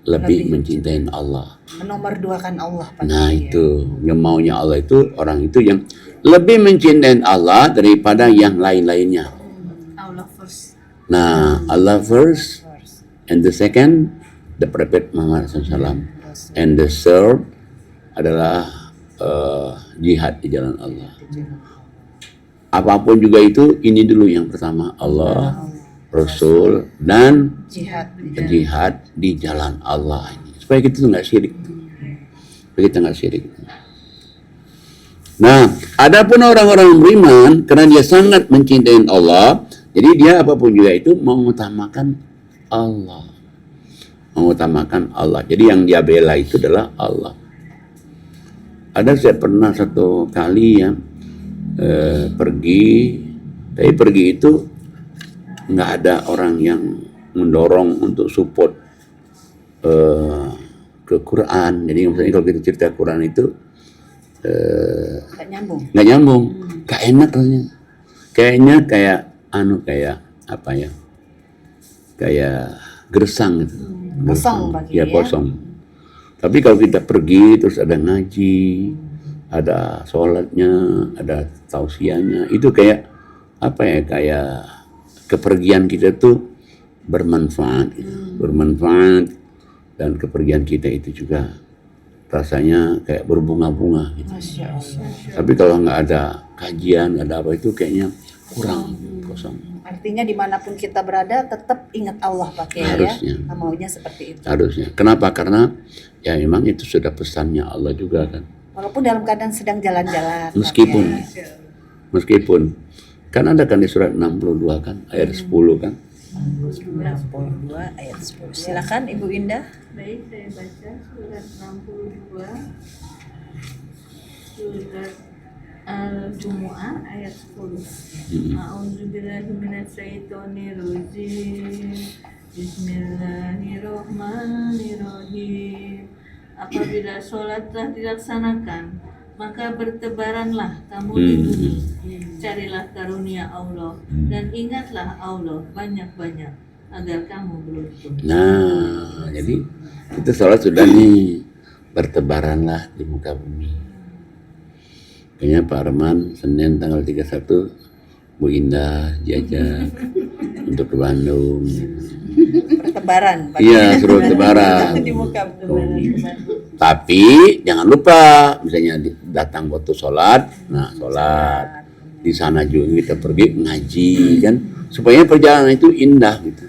lebih mencintai Allah. Menomorduakan Allah. Nah itu yang maunya Allah itu orang itu yang lebih mencintai Allah daripada yang lain-lainnya. Allah first. Nah Allah first, and the second the Prophet Muhammad SAW, and the third adalah jihad di jalan Allah. Apapun juga itu, ini dulu yang pertama, Allah, Rasul, dan jihad di jalan Allah ini. Supaya kita nggak syirik. Nah, adapun orang-orang beriman, karena dia sangat mencintai Allah, jadi dia apapun juga itu mengutamakan Allah. Jadi yang dia bela itu adalah Allah. Saya pernah satu kali ya pergi itu nggak ada orang yang mendorong untuk support ke Quran. Jadi misalnya kalau kita cerita Quran itu nggak nyambung, nggak enak rasanya. Kayaknya kayak gersang gitu. Kosong. Tapi kalau kita pergi terus ada ngaji, ada sholatnya, ada tausiahnya, itu kayak kepergian kita tuh bermanfaat, dan kepergian kita itu juga rasanya kayak berbunga-bunga gitu. Masya Allah. Tapi kalau nggak ada kajian, nggak ada apa itu kayaknya kurang, kosong. Artinya dimanapun kita berada tetap ingat Allah Pak Kiai Harusnya. ya. Maunya seperti itu. Harusnya. Kenapa? Karena ya memang itu sudah pesannya Allah juga kan. Walaupun dalam keadaan sedang jalan-jalan. Pak Meskipun Kiai. meskipun kan ada kan di surat 62 kan ayat 10 kan. 62 ayat 10. Silakan Ibu Indah. Baik, saya baca surat 62, surat Al-Jumu'ah ayat 10. A'udzubillahi minasyaitonirrajim. Bismillahirrahmanirrahim. Apabila sholat telah dilaksanakan, maka bertebaranlah kamu di bumi. Carilah karunia Allah dan ingatlah Allah banyak-banyak agar kamu beruntung. Nah, jadi itu sholat sudah nih bertebaranlah di muka bumi. Kayaknya Pak Arman Senin tanggal 31 Bu Indah diajak untuk ke Bandung. Bertebaran Pak Iya, Kiai. suruh tebaran. Di muka bumi. Tapi jangan lupa misalnya datang waktu sholat, nah sholat di sana juga kita pergi ngaji kan, supaya perjalanan itu indah gitu.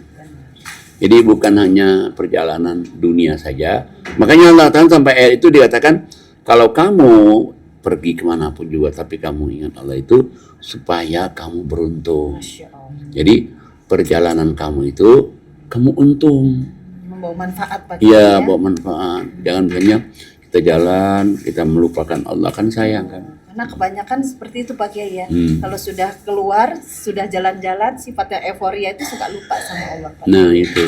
Jadi bukan hanya perjalanan dunia saja. Makanya Allah Ta'ala sampai ayat itu dikatakan kalau kamu pergi kemanapun juga tapi kamu ingat Allah itu supaya kamu beruntung. Masya Allah. Jadi perjalanan kamu itu kamu untung. Membawa manfaat Pak Kiai. Iya, bawa manfaat. Jangan misalnya kita jalan, kita melupakan Allah kan sayang kan. Karena kebanyakan seperti itu Pak Kiai ya. Hmm. Kalau sudah keluar, sudah jalan-jalan, sifatnya euforia itu suka lupa sama Allah Pak. Nah itu,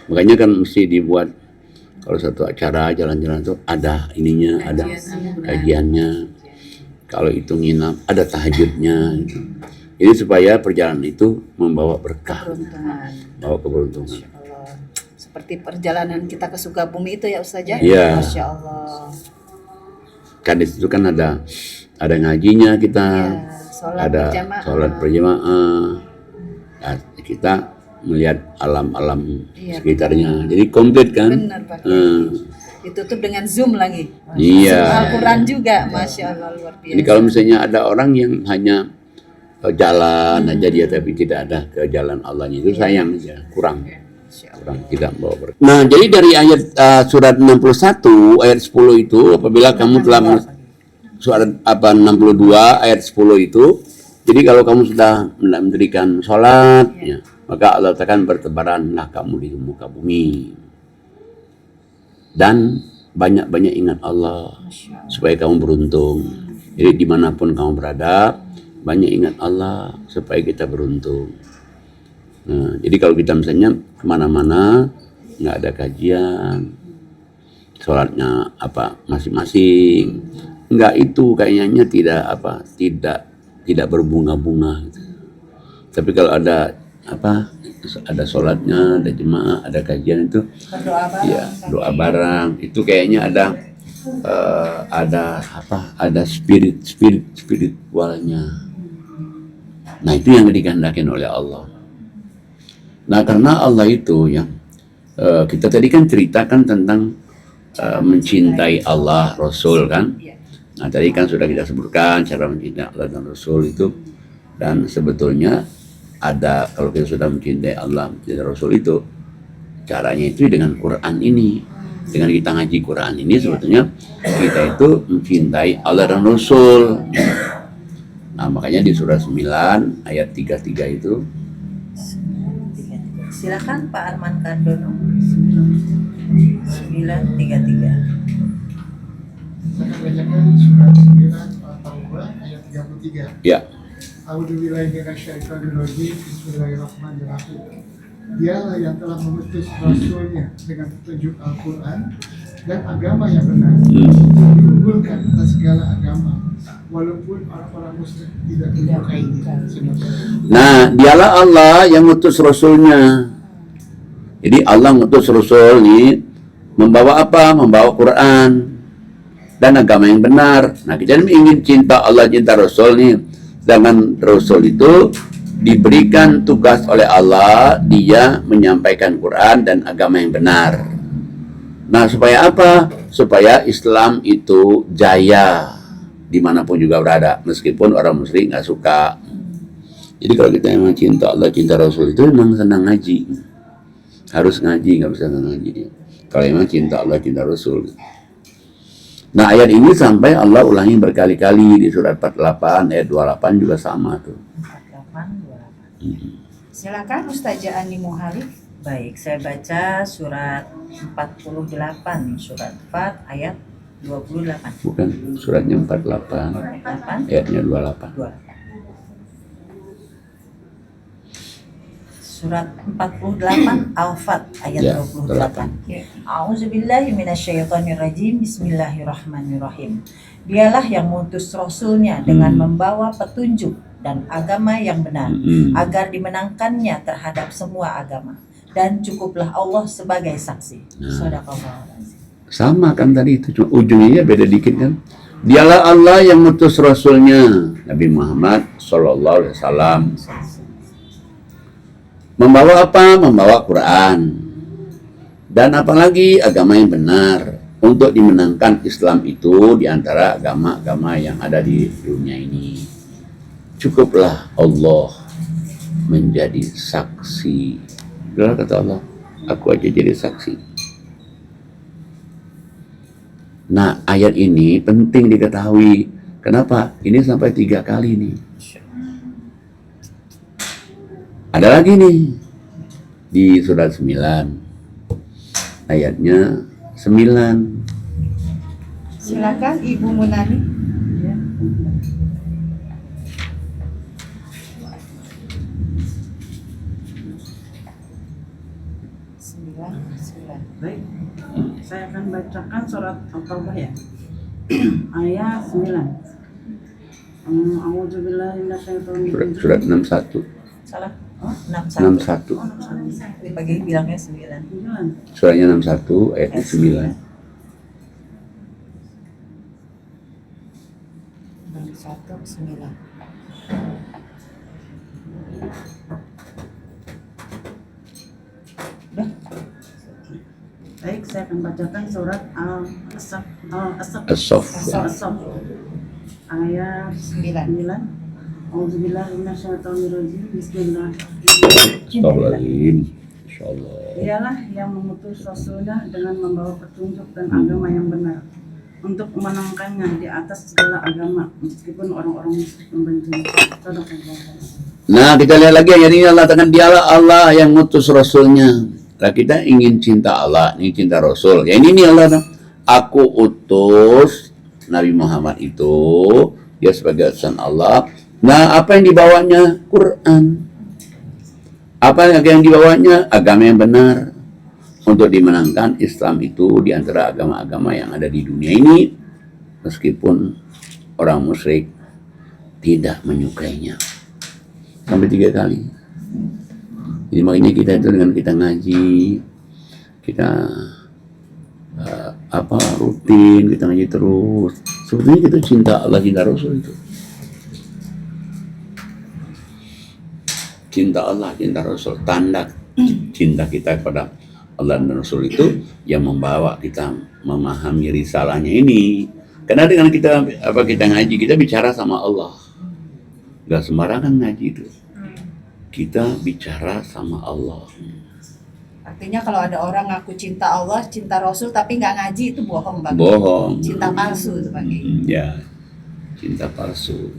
makanya kan mesti dibuat kalau satu acara jalan-jalan itu ada ininya, ada kajiannya. Kalau itu nginap, ada tahajudnya. Gitu. Jadi supaya perjalanan itu membawa berkah, Keberuntungan. bawa keberuntungan. Masya Allah. Seperti perjalanan kita ke Sukabumi itu ya Ustaz ya. Iya. Masya Allah. Kan di situ kan ada ngajinya kita, Ya, sholat ada berjamaah. sholat berjamaah. Nah, kita melihat alam-alam Iya, sekitarnya. Jadi komplit kan? Benar Pak Kiai. Ditutup dengan Zoom lagi. Iya. Zoom Al-Quran juga. Masya Allah luar biasa. Jadi kalau misalnya ada orang yang hanya jalan aja dia tapi tidak ada ke jalan Allahnya itu sayang aja, kurang tidak bawa berkah. Nah, jadi dari ayat surat 61 ayat 10 itu apabila kamu telah surat 62 ayat 10 itu, jadi kalau kamu sudah mendirikan sholat ya, maka Allah akan bertebaranlah kamu di muka bumi dan banyak-banyak ingat Allah supaya kamu beruntung. Jadi dimanapun kamu berada banyak ingat Allah supaya kita beruntung. Nah, jadi kalau kita misalnya kemana-mana nggak ada kajian, sholatnya apa masing-masing, nggak itu kayaknya tidak berbunga-bunga. Gitu. Tapi kalau ada ada sholatnya, ada jemaah, ada kajian itu, ya doa bareng itu kayaknya ada spiritualnya. Nah itu yang dikehendaki oleh Allah. Nah karena Allah itu yang kita tadi kan ceritakan tentang mencintai Allah, Rasul kan. Nah tadi kan sudah kita sebutkan cara mencintai Allah dan Rasul itu. Dan sebetulnya ada kalau kita sudah mencintai Allah, mencintai Rasul itu caranya itu dengan Quran ini. Dengan kita ngaji Quran ini sebetulnya kita itu mencintai Allah dan Rasul. Nah makanya di surah 9 ayat 33 itu. Silakan Pak Arman Kardono. 933. Saya bacakan surat 9 Al-Tawbah ayat 33. Ya. A'udzubillahi minasyaitonirrajim. Bismillahirrahmanirrahim. Dialah yang telah mengutus Rasulnya dengan petunjuk Al-Quran dan agama yang benar, diunggulkan atas segala agama, walaupun orang-orang musyrik tidak menyukainya. Nah, dialah Allah yang mengutus Rasulnya. Jadi Allah mengutus Rasul ini membawa apa? Membawa Quran dan agama yang benar. Nah, kita ingin cinta Allah, cinta Rasul nih. Dengan Rasul itu diberikan tugas oleh Allah, dia menyampaikan Quran dan agama yang benar. Nah, supaya apa? Supaya Islam itu jaya dimanapun juga berada, meskipun orang musyrik nggak suka. Jadi kalau kita memang cinta Allah, cinta Rasul itu memang senang ngaji. Harus ngaji, nggak bisa nggak ngaji. Kalau memang cinta Allah, cinta Rasul. Nah, ayat ini sampai Allah ulangi berkali-kali di surat 48, ayat 28 juga sama tuh. 48, 28. Silakan Ustazah Ani Muhalif. Baik, saya baca surat 48, surat 4 ayat 28. Bukan, suratnya 48, 48, ayatnya 28. 28. Surat 48 Al-Fat ayat Ya, 28. A'udzubillahi minasyaitonirrajim. Bismillahirrahmanirrahim. Dialah yang mengutus Rasulnya dengan membawa petunjuk dan agama yang benar, agar dimenangkannya terhadap semua agama, dan cukuplah Allah sebagai saksi. Shadaqallahu azim. Sama kan tadi itu, cuma ujungnya beda dikit kan. Dialah Allah yang mengutus Rasulnya Nabi Muhammad SAW. Membawa apa? Membawa Quran. Dan apalagi agama yang benar, untuk dimenangkan Islam itu di antara agama-agama yang ada di dunia ini. Cukuplah Allah menjadi saksi. Benar kata Allah, aku aja jadi saksi. Nah, ayat ini penting diketahui. Kenapa? Ini sampai 3 kali nih. Ada lagi nih di surat 9, ayatnya 9. Silakan Ibu Munani. Ya. Baik, saya akan bacakan surat At-Taubah ya. Ayat 9. A'udzubillahi minasyaitonir Surat 61. Salah. Oh, 61. 61. Tadi pagi bilangnya 9. Suratnya 61, ayatnya 9. 9. Udah. Baik, saya akan bacakan surat Al-Asaf. As-Saff. As-Saff. Ayat 9. Auzubillahi minasyaitonirrajim. Bismillahirrahmanirrahim. Astagfirullahaladzim. Insyaallah. Dialah yang mengutus Rasulnya dengan membawa petunjuk dan agama yang benar, untuk memenangkannya di atas segala agama, meskipun orang-orang musyrik membencinya. Nah, kita lihat lagi ayat ini. Allah katakan dialah Allah yang mengutus Rasulnya. Nah, kita ingin cinta Allah, ini cinta Rasul. Ya ini nih Allah. Aku utus Nabi Muhammad itu, dia sebagai utusan Allah. Nah, apa yang dibawanya? Quran. Apa yang dibawanya? Agama yang benar. Untuk dimenangkan Islam itu di antara agama-agama yang ada di dunia ini, meskipun orang musyrik tidak menyukainya. Sampai 3 kali. Jadi makanya kita itu dengan kita ngaji, kita rutin, kita ngaji terus. Sebetulnya kita cinta Allah, cinta Rasul itu. Cinta Allah, cinta Rasul, tanda cinta kita kepada Allah dan Rasul itu yang membawa kita memahami risalahnya ini. Karena dengan kita ngaji, kita bicara sama Allah. Gak sembarangan ngaji itu. Kita bicara sama Allah. Artinya kalau ada orang ngaku cinta Allah, cinta Rasul tapi nggak ngaji, itu bohong Bang. Bohong. Cinta palsu itu Bang. Ya, cinta palsu.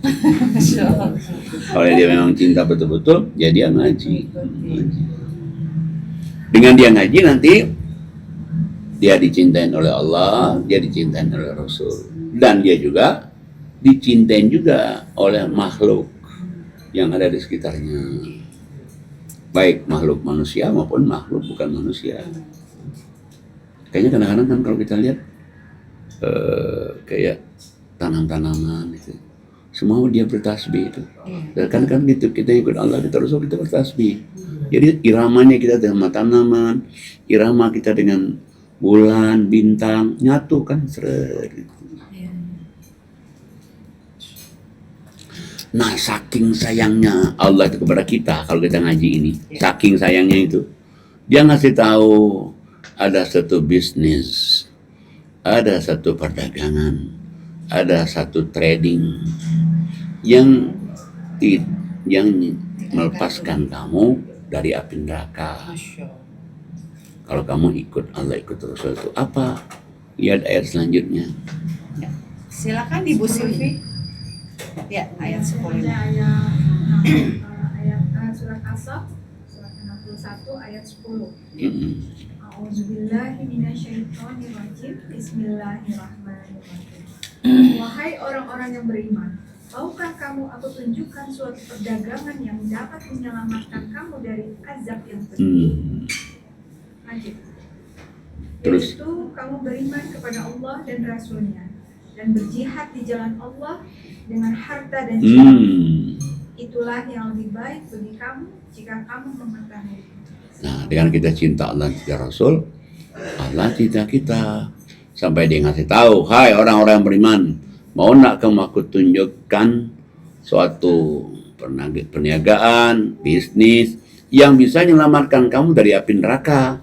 Kalau dia memang cinta betul-betul, ya dia ngaji. Dengan dia ngaji nanti dia dicintain oleh Allah, dia dicintain oleh Rasul, dan dia juga dicintain juga oleh makhluk yang ada di sekitarnya, baik makhluk manusia maupun makhluk bukan manusia. Kayaknya kadang-kadang kan kalau kita lihat kayak tanam-tanaman itu, semua dia bertasbih itu. Dan kan gitu, kita ikut Allah, kita Rasul, kita bertasbih. Jadi iramanya kita dengan tanaman, irama kita dengan bulan, bintang, nyatu kan gitu. Nah, saking sayangnya Allah itu kepada kita, kalau kita ngaji ini, saking sayangnya itu, dia ngasih tahu ada satu bisnis, ada satu perdagangan, ada satu trading yang melepaskan kamu dari api neraka. Kalau kamu ikut Allah, ikut Rasul itu apa? Lihat ayat selanjutnya. Silakan Ibu Silvi. Ya, ayat 10. Ayat surat As-Saff surat 61 ayat 10. A'udzubillahi minasyaitonirrajim. Bismillahirrahmanirrahim. Wahai orang-orang yang beriman, maukah kamu aku tunjukkan suatu perdagangan yang dapat menyelamatkan kamu dari azab yang pedih? Lanjut. Terus? Yaitu kamu beriman kepada Allah dan Rasulnya dan berjihad di jalan Allah dengan harta dan jiwa. Itulah yang lebih baik bagi kamu jika kamu mengetahui. Nah, dengan kita cinta Allah dan cinta Rasul, Allah cinta kita. Sampai dia ngasih tahu, hai orang-orang yang beriman, mau nak kamu aku tunjukkan suatu perniagaan, bisnis yang bisa menyelamatkan kamu dari api neraka.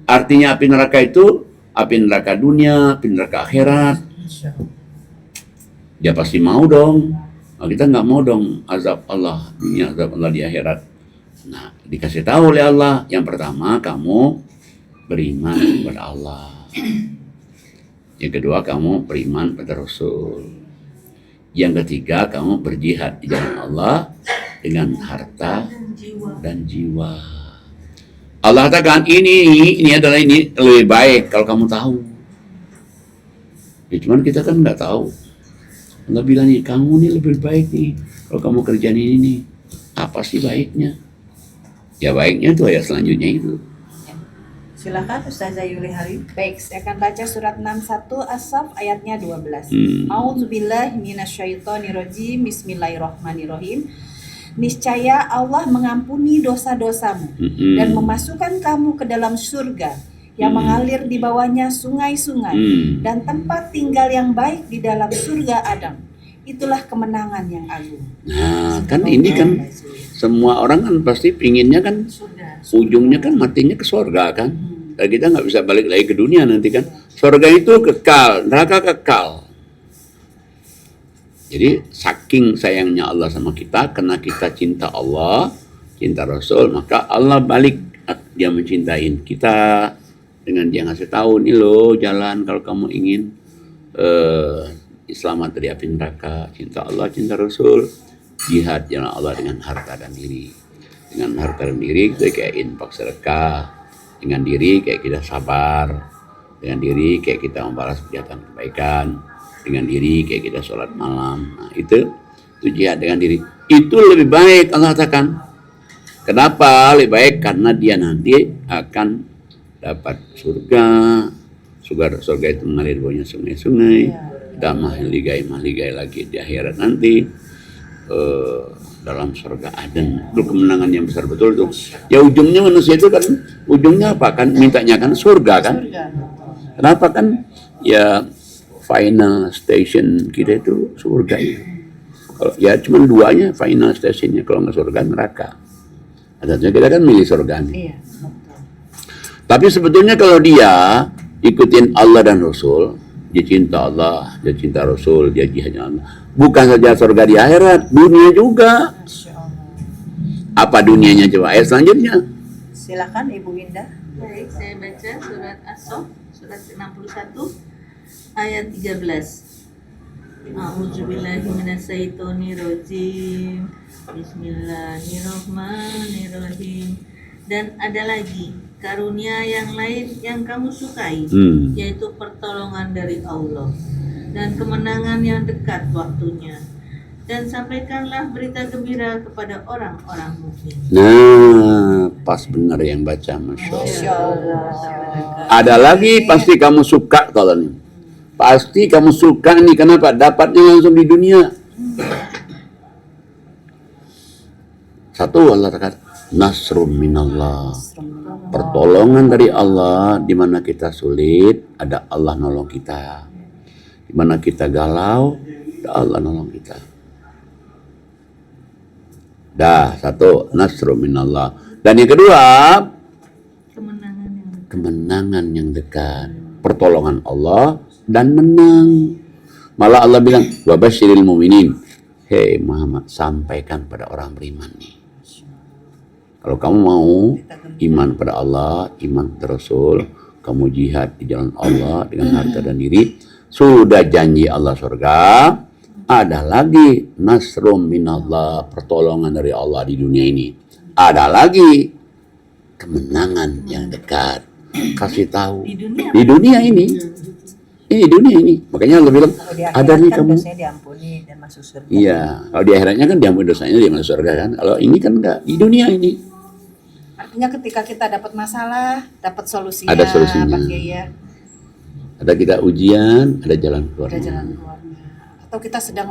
Artinya api neraka itu api neraka dunia, api neraka akhirat. Dia pasti mau dong. Nah, kita nggak mau dong azab Allah dunia, azab Allah di akhirat. Nah, dikasih tahu oleh Allah, yang pertama kamu beriman kepada Allah. Yang kedua kamu beriman pada Rasul. Yang ketiga kamu berjihad di jalan Allah dengan harta dan jiwa. Allah katakan ini adalah ini lebih baik kalau kamu tahu. Ya, cuman kita kan nggak tahu. Allah bilang nih, kamu nih lebih baik nih kalau kamu kerjaan ini nih. Apa sih baiknya? Ya baiknya itu ayat selanjutnya itu. Silakan Ustazah Yuli Hari. Baik, saya akan baca surat 61 As-Saff ayatnya 12. A'udzubillahi minasyaitonirrajim. Bismillahirrahmanirrahim. Niscaya Allah mengampuni dosa-dosamu dan memasukkan kamu ke dalam surga yang mengalir di bawahnya sungai-sungai dan tempat tinggal yang baik di dalam surga Adam. Itulah kemenangan yang agung. Nah, kan ini kan semua orang kan pasti pinginnya kan ujungnya kan matinya ke surga kan. Dan kita nggak bisa balik lagi ke dunia nanti kan. Surga itu kekal, neraka kekal. Jadi saking sayangnya Allah sama kita, karena kita cinta Allah, cinta Rasul, maka Allah balik, dia mencintai kita dengan dia ngasih tahu nih loh jalan kalau kamu ingin selamat dari api neraka, cinta Allah, cinta Rasul, jihad jalan Allah dengan harta dan diri. Dengan harta dan diri kita kayak infak sedekah, dengan diri kayak kita sabar, dengan diri kayak kita membalas kebaikan, dengan diri kayak kita sholat malam. Nah, itu jihad dengan diri. Itu lebih baik Allah katakan. Kenapa lebih baik? Karena dia nanti akan dapat surga. Surga itu mengalir bawahnya sungai-sungai. Dan mahligai lagi di akhirat nanti. Dalam surga Aden. Itu kemenangan yang besar betul tuh. Ya ujungnya manusia itu kan, ujungnya apa kan? Mintanya kan surga kan? Kenapa kan? Ya final station kita itu surga ya. Kalau ya cuma duanya final stationnya, kalau nggak surga neraka. Artinya kita kan milih surga nih. Iya. Tapi sebetulnya kalau dia ikutin Allah dan Rasul, dia cinta Allah, dia cinta Rasul, dia jihadnya Allah. Bukan saja surga di akhirat, dunia juga. Apa dunianya coba? Ayat selanjutnya. Silakan Ibu Indah. Baik, saya baca surat As-Saff, surat 61 ayat 13. A'udzubillahi minasyaitonirrajim. Bismillahirrahmanirrahim. Dan ada lagi karunia yang lain yang kamu sukai, yaitu pertolongan dari Allah dan kemenangan yang dekat waktunya. Dan sampaikanlah berita gembira kepada orang-orang mukmin. Nah, pas benar yang baca, Masya Allah. Ada lagi pasti kamu suka kalau nih. Pasti kamu suka nih, kenapa? Dapatnya langsung di dunia. Satu, Allah kata nasrum minallah, pertolongan dari Allah. Di mana kita sulit, ada Allah nolong kita. Di mana kita galau, ada Allah nolong kita. Dah, satu, nasrum minallah. Dan yang kedua, kemenangan yang dekat, pertolongan Allah dan menang. Malah Allah bilang, wa basyiril mu'minin. Hei Muhammad, sampaikan pada orang beriman nih. Kalau kamu mau iman pada Allah, iman pada Rasul, kamu jihad di jalan Allah dengan harta dan diri, sudah janji Allah surga, ada lagi nasrum minallah, pertolongan dari Allah di dunia ini. Ada lagi kemenangan yang dekat. Kasih tahu di dunia ini. Ini dunia ini. Makanya Allah bilang, Kalau di ada akhirat nih kan kamu. dosanya diampuni dan masuk surga. Iya, kalau di akhiratnya kan diampuni dosanya, dia masuk surga kan. Kalau ini kan enggak, di dunia ini. Artinya ketika kita dapat masalah, dapat solusinya. Ada solusinya. Pak Kiai ya. Ada kita ujian, ada jalan keluar. Ada jalan keluarnya. Atau kita sedang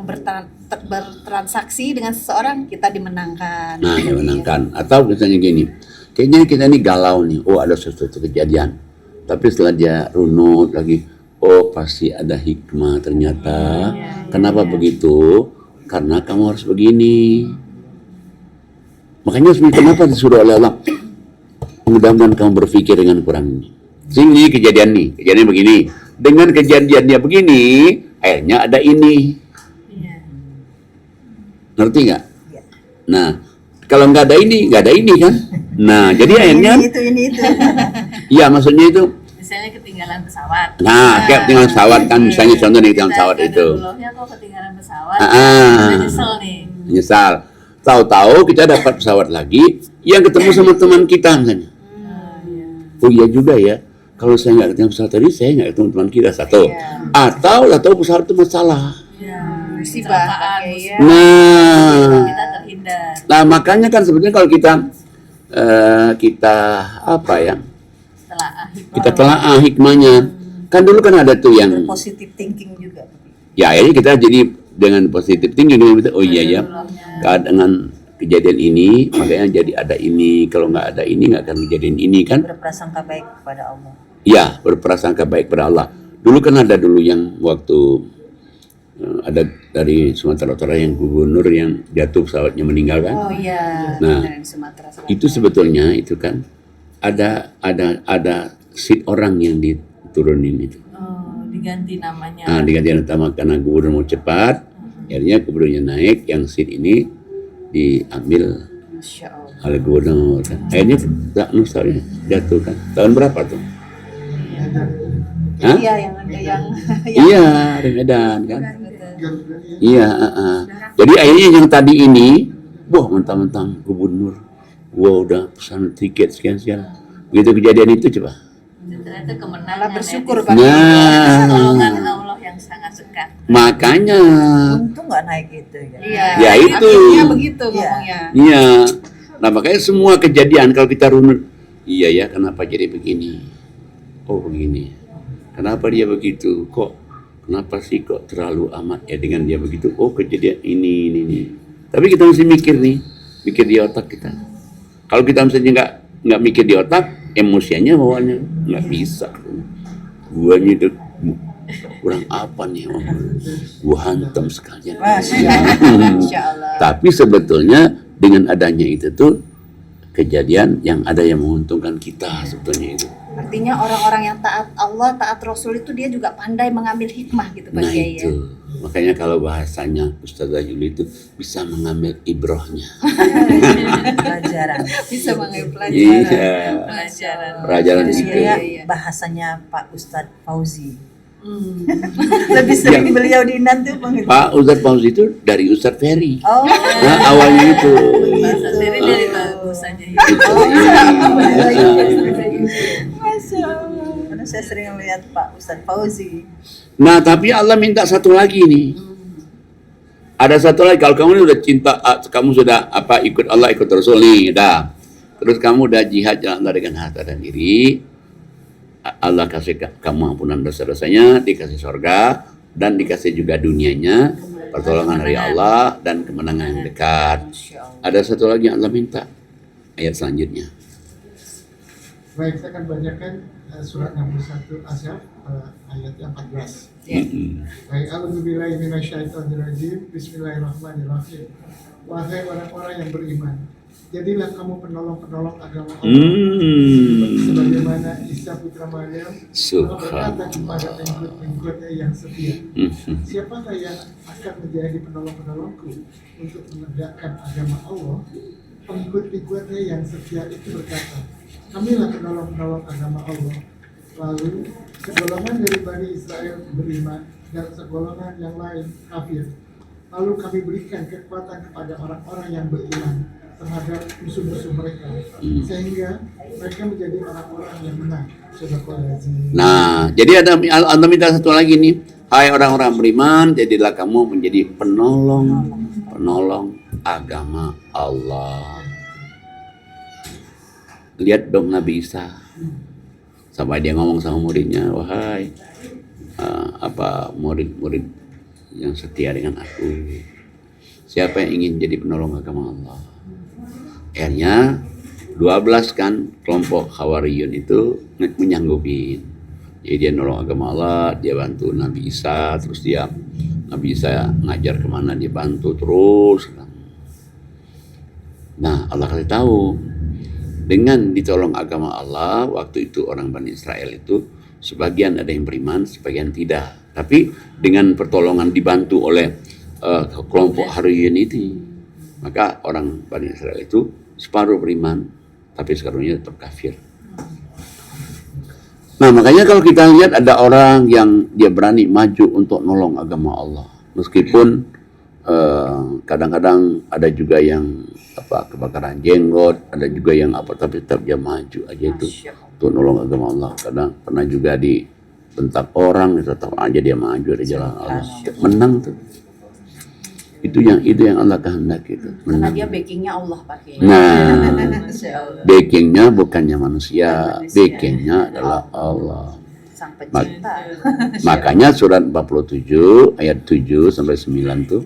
bertransaksi dengan seseorang, kita dimenangkan. Nah, dimenangkan. Atau misalnya gini, kayaknya kita ini galau nih, oh ada sesuatu kejadian. Tapi setelah dia runut lagi, oh pasti ada hikmah ternyata. Kenapa begitu? Karena kamu harus begini. Makanya kenapa disuruh oleh Allah? Mudah-mudahan kamu berpikir dengan kurang ini. Sini kejadian begini. Dengan kejadian dia begini, akhirnya ada ini. Ngerti nggak? Nah, kalau nggak ada ini kan? Nah, jadi akhirnya, Ini itu. iya maksudnya itu. Misalnya ketinggalan pesawat. Nah, kayak tinggal pesawat kan, misalnya contoh nih tinggal pesawat itu. Kita kok ketinggalan pesawat. Ah. Kita nyesel nih. Menyesal. Tahu-tahu kita dapat pesawat lagi, yang ketemu sama teman kita misalnya. Oh iya juga ya. Kalau saya nggak ketemu pesawat tadi, saya nggak ketemu teman kita satu. Atau tahu pesawat itu masalah. Musibah, Pak Kiai ya. Nah, Kita terhindar. nah makanya kan sebetulnya kalau kita apa ya? Kita telaah hikmahnya. Kan dulu kan ada tuh yang Positive thinking juga. ya akhirnya kita jadi dengan positif tinggi dengan kita, oh iya ya, dengan kejadian ini makanya jadi ada ini, kalau nggak ada ini nggak akan kejadian ini kan. Berprasangka baik kepada Allah. Ya, berprasangka baik pada Allah. Dulu kan ada yang waktu ada dari Sumatera Utara yang gubernur yang jatuh pesawatnya meninggal kan. Oh iya. Nah, Dari Sumatera Selatan. itu sebetulnya itu kan ada seat orang yang diturunin itu. Oh, diganti namanya. Nah, diganti nama karena gubernur mau cepat, akhirnya gubernurnya naik, yang seat ini diambil Masya Allah. oleh gubernur. Kan. Akhirnya pesawatnya jatuh kan. Tahun berapa tuh? Hah? Iya yang Iya, di Medan kan. Garuda ya. Iya, jadi akhirnya yang tadi ini, wah mentang-mentang gubernur, wah udah pesan tiket sekian. Begitu kejadian itu coba. Ternyata kemenangan. malah bersyukur ya. Pak. Nah, Pertolongan Allah yang sangat dekat. makanya, Untung nggak naik itu ya. Iya. Ya, itu. Akhirnya begitu Iya. ngomongnya. iya. Nah makanya semua kejadian kalau kita runut, iya ya kenapa jadi begini? Oh begini. Kenapa dia begitu? Kenapa sih kok terlalu amat ya dengan dia begitu? Oh kejadian ini. Tapi kita mesti mikir di otak kita. Kalau kita misalnya nggak mikir di otak, emosinya bawaannya nggak bisa. Guanya itu kurang apa nih? Gua hantam sekalian. Masya Allah. Tapi sebetulnya dengan adanya itu tuh kejadian yang ada yang menguntungkan kita sebetulnya itu. Artinya orang-orang yang taat Allah, taat Rasul itu dia juga pandai mengambil hikmah gitu Pak Nah Kiai ya. itu, makanya kalau bahasanya Ustazah Yuli itu bisa mengambil ibrohnya. Pelajaran. Bisa mengambil pelajaran. Iya, Pelajaran. pelajaran Terus itu. kayak bahasanya Pak Ustadz Fauzi. Lebih sering beliau diinan tuh panggil. Pak Ustadz Fauzi itu dari Ustadz Ferry. Oh, Nah awalnya itu. Bahasa dari bagus aja. Masya Allah. Karena saya sering lihat Pak Ustadz Fauzi. Nah tapi Allah minta satu lagi nih. Ada satu lagi, kalau kamu ini udah cinta, kamu sudah ikut Allah, ikut Rasul nih, udah. Terus kamu udah jihad jalan Allah dengan harta dan diri, Allah kasih kamu ampunan dosa-dosanya, dikasih surga, dan dikasih juga dunianya, pertolongan dari Allah, dan kemenangan yang dekat. Ada satu lagi yang Allah minta, ayat selanjutnya. Baik, saya akan bacakan surat 61 Asyaf ayat yang 14. Baik, a'udzubillahi minasyaitonirrajim. Bismillahirrahmanirrahim. Wahai orang-orang yang beriman, Jadilah kamu penolong-penolong agama Allah. Sebagaimana Isa putra Maryam berkata kepada pengikut-pengikutnya yang setia, siapakah yang akan menjadi penolong-penolongku untuk menegakkan agama Allah? Pengikut-pengikutnya yang setia itu berkata, kamilah penolong-penolong agama Allah. Lalu segolongan dari Bani Israel beriman dan segolongan yang lain kafir. Lalu kami berikan kekuatan kepada orang-orang yang beriman terhadap musuh-musuh mereka, sehingga mereka menjadi orang-orang yang menang. Nah, jadi ada minta satu lagi nih, hai orang-orang beriman, jadilah kamu menjadi penolong agama Allah. Lihat dong Nabi Isa, sampai dia ngomong sama muridnya, wahai murid-murid yang setia dengan aku, siapa yang ingin jadi penolong agama Allah? Akhirnya 12 kan kelompok Hawariyun itu menyanggupin. Jadi dia nolong agama Allah, dia bantu Nabi Isa, terus Nabi Isa ngajar kemana dia bantu terus. Nah, Allah kasih tahu, dengan ditolong agama Allah, waktu itu orang Bani Israel itu sebagian ada yang beriman, sebagian tidak. Tapi dengan pertolongan dibantu oleh kelompok Hawariyun itu, maka orang Bani Israel itu separuh beriman, tapi separuhnya tetap kafir. Nah, makanya kalau kita lihat ada orang yang dia berani maju untuk nolong agama Allah, meskipun kadang-kadang ada juga yang kebakaran jenggot, ada juga yang tapi tetap dia maju aja itu untuk nolong agama Allah. Kadang pernah juga dibentak orang, tetap aja dia maju di jalan Allah, menang tuh. Itu yang Allah kehendaki itu. Karena dia backingnya Allah pakai. Nah, backingnya bukannya manusia, backingnya adalah Allah. Sang pencipta. Makanya surat 47 ayat 7 sampai 9 tuh.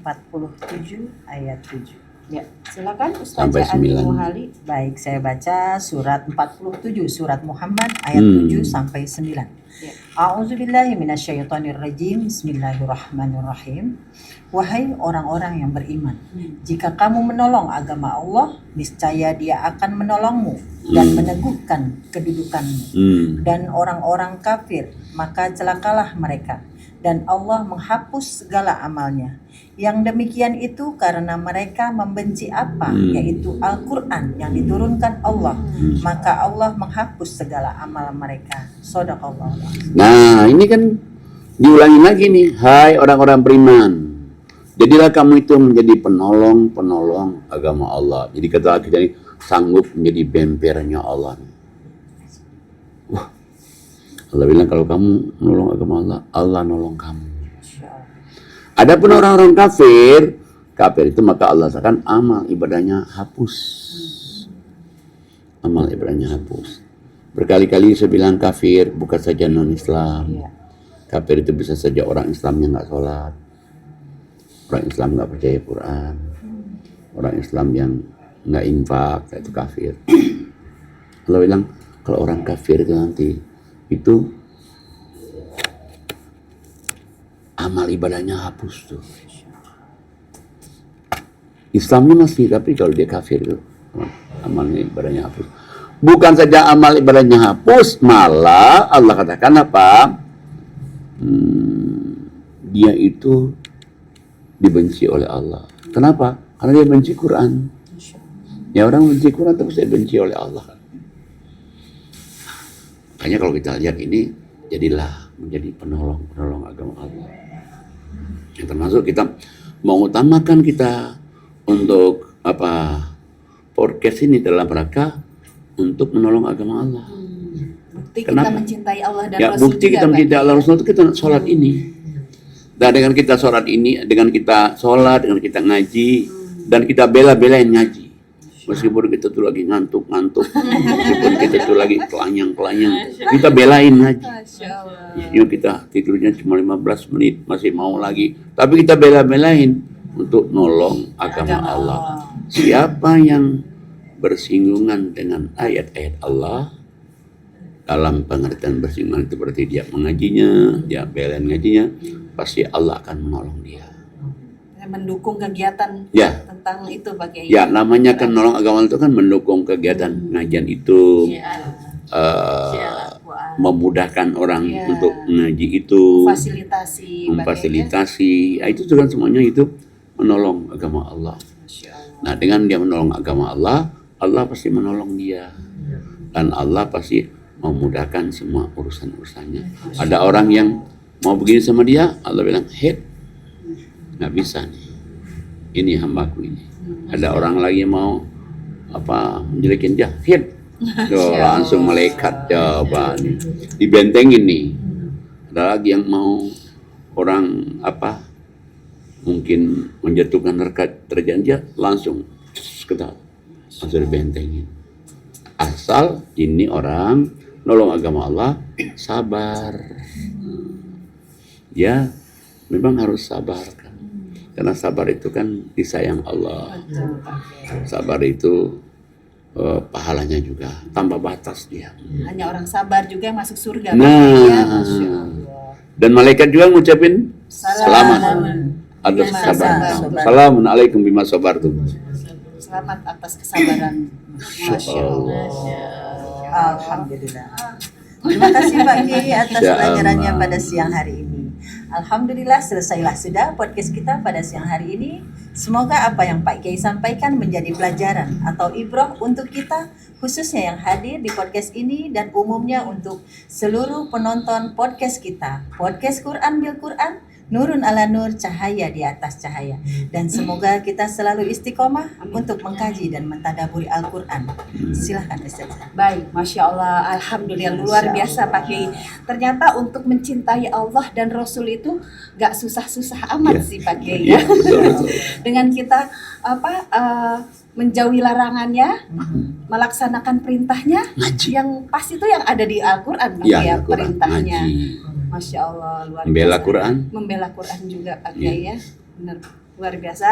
47 ayat 7. Ya, silakan Sampai Ustazah Ani 9. Muhali. Baik, saya baca surat 47 surat Muhammad ayat 7 sampai 9. A'udzubillahi minasyaitonirrajim. Bismillahirrahmanirrahim. Wahai orang-orang yang beriman, jika kamu menolong agama Allah, niscaya Dia akan menolongmu dan meneguhkan kedudukanmu. Dan orang-orang kafir, maka celakalah mereka, dan Allah menghapus segala amalnya. Yang demikian itu karena mereka membenci apa, yaitu Al-Quran yang diturunkan Allah, maka Allah menghapus segala amal mereka. Shadaqallah. Nah, ini kan diulangi lagi nih, hai orang-orang beriman, jadilah kamu itu menjadi penolong agama Allah. Jadi kata kita ini sanggup menjadi bempernya Allah. Wah, Allah bilang kalau kamu menolong agama Allah, Allah nolong kamu. Adapun orang-orang kafir itu maka Allah akan amal ibadahnya hapus. Amal ibadahnya hapus. Berkali-kali saya bilang kafir bukan saja non-Islam. Kafir itu bisa saja orang Islam yang nggak sholat, orang Islam nggak percaya Quran, orang Islam yang nggak infak, itu kafir. Allah bilang kalau orang kafir itu nanti itu amal ibadahnya hapus tuh. Islamnya masih, tapi kalau dia kafir tuh amalnya ibadahnya hapus. Bukan saja amal ibadahnya hapus, malah Allah katakan apa? Dia itu dibenci oleh Allah. Kenapa? Karena dia benci Quran. Ya, orang benci Quran terus dia benci oleh Allah. Makanya kalau kita lihat ini, jadilah menjadi penolong agama Allah. Yang termasuk kita mengutamakan kita untuk podcast ini dalam rangka untuk menolong agama Allah. Bukti Kenapa? kita mencintai Allah dan Ya, Rasul. bukti kita mencintai Allah Rasul itu kita sholat ini. Dan dengan kita sholat ini, dengan kita sholat, dengan kita ngaji, dan kita bela-belain ngaji. Meskipun kita tuh lagi ngantuk, meskipun kita tuh lagi kelanyang, kita belain ngaji. Yuk kita tidurnya cuma 15 menit, masih mau lagi. Tapi kita bela-belain untuk nolong agama Allah. Siapa yang bersinggungan dengan ayat-ayat Allah, dalam pengertian bersinggungan itu berarti dia mengajinya, dia belain ngajinya, pasti Allah akan menolong dia. mendukung kegiatan Ya. tentang itu Pak Kiai. Ya, namanya kan nolong agama itu kan mendukung kegiatan pengajian itu, memudahkan orang Ya. untuk mengaji itu, Fasilitasi, Pak memfasilitasi. Itu juga semuanya itu menolong agama Allah. Kiai. Masya Allah. Nah, dengan dia menolong agama Allah, Allah pasti menolong dia. Dan Allah pasti memudahkan semua urusan-urusannya. Ada orang yang mau begini sama dia, Allah bilang, "Hei, nggak bisa nih. Ini hambaku ini." Ada orang lagi mau menjelekin dia, "Hei." Langsung malaikat jawaban. Dibentengin nih. Ada lagi yang mau orang mungkin menjatuhkan derajat dia, langsung dibentengin. Asal ini orang nolong agama Allah, sabar. Ya, memang harus sabar kan. Karena sabar itu kan disayang Allah. Sabar itu pahalanya juga tanpa batas dia. Hanya orang sabar juga yang masuk surga. Nah, Pak Kiai, ya. Masya Allah. dan malaikat juga ngucapin selamat atas Bima kesabaran. sabar. Assalamualaikum bima sabartum. Selamat atas kesabaran. Masya Allah. Alhamdulillah. Terima kasih Pak Kiai atas Ya pelajarannya Allah. pada siang hari ini. Alhamdulillah selesailah sudah podcast kita pada siang hari ini. Semoga apa yang Pak Kiai sampaikan menjadi pelajaran atau ibrah untuk kita, khususnya yang hadir di podcast ini dan umumnya untuk seluruh penonton podcast kita. Podcast Quran bil Quran, nurun ala nur, cahaya di atas cahaya. Dan semoga kita selalu istiqomah untuk mengkaji dan mentadaburi Al-Quran. Silahkan Ustaz. Baik, Masya Allah, Alhamdulillah, luar biasa Pak Kiai. Ternyata untuk mencintai Allah dan Rasul itu gak susah-susah amat Ya. sih Pak Kiai Ya, ya. betul. Dengan kita menjauhi larangannya, melaksanakan perintahnya, Ngaji. yang pasti itu yang ada di Al-Quran Pak Ya, Kiai, Al-Quran, perintahnya. ngaji. Masya Allah, luar Membela biasa. Quran. Membela Quran juga Pak Ya. Kiai ya. Benar, luar biasa.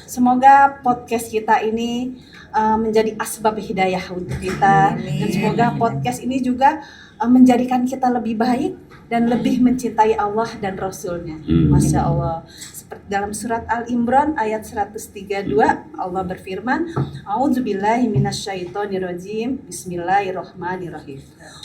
Semoga podcast kita ini menjadi asbab hidayah untuk kita. Dan semoga podcast ini juga menjadikan kita lebih baik dan lebih mencintai Allah dan Rasulnya. Masya Allah. Seperti dalam surat Al-Imran ayat 132 Allah berfirman, A'udzubillahi minasyaitonirrajim. Bismillahirrahmanirrahim.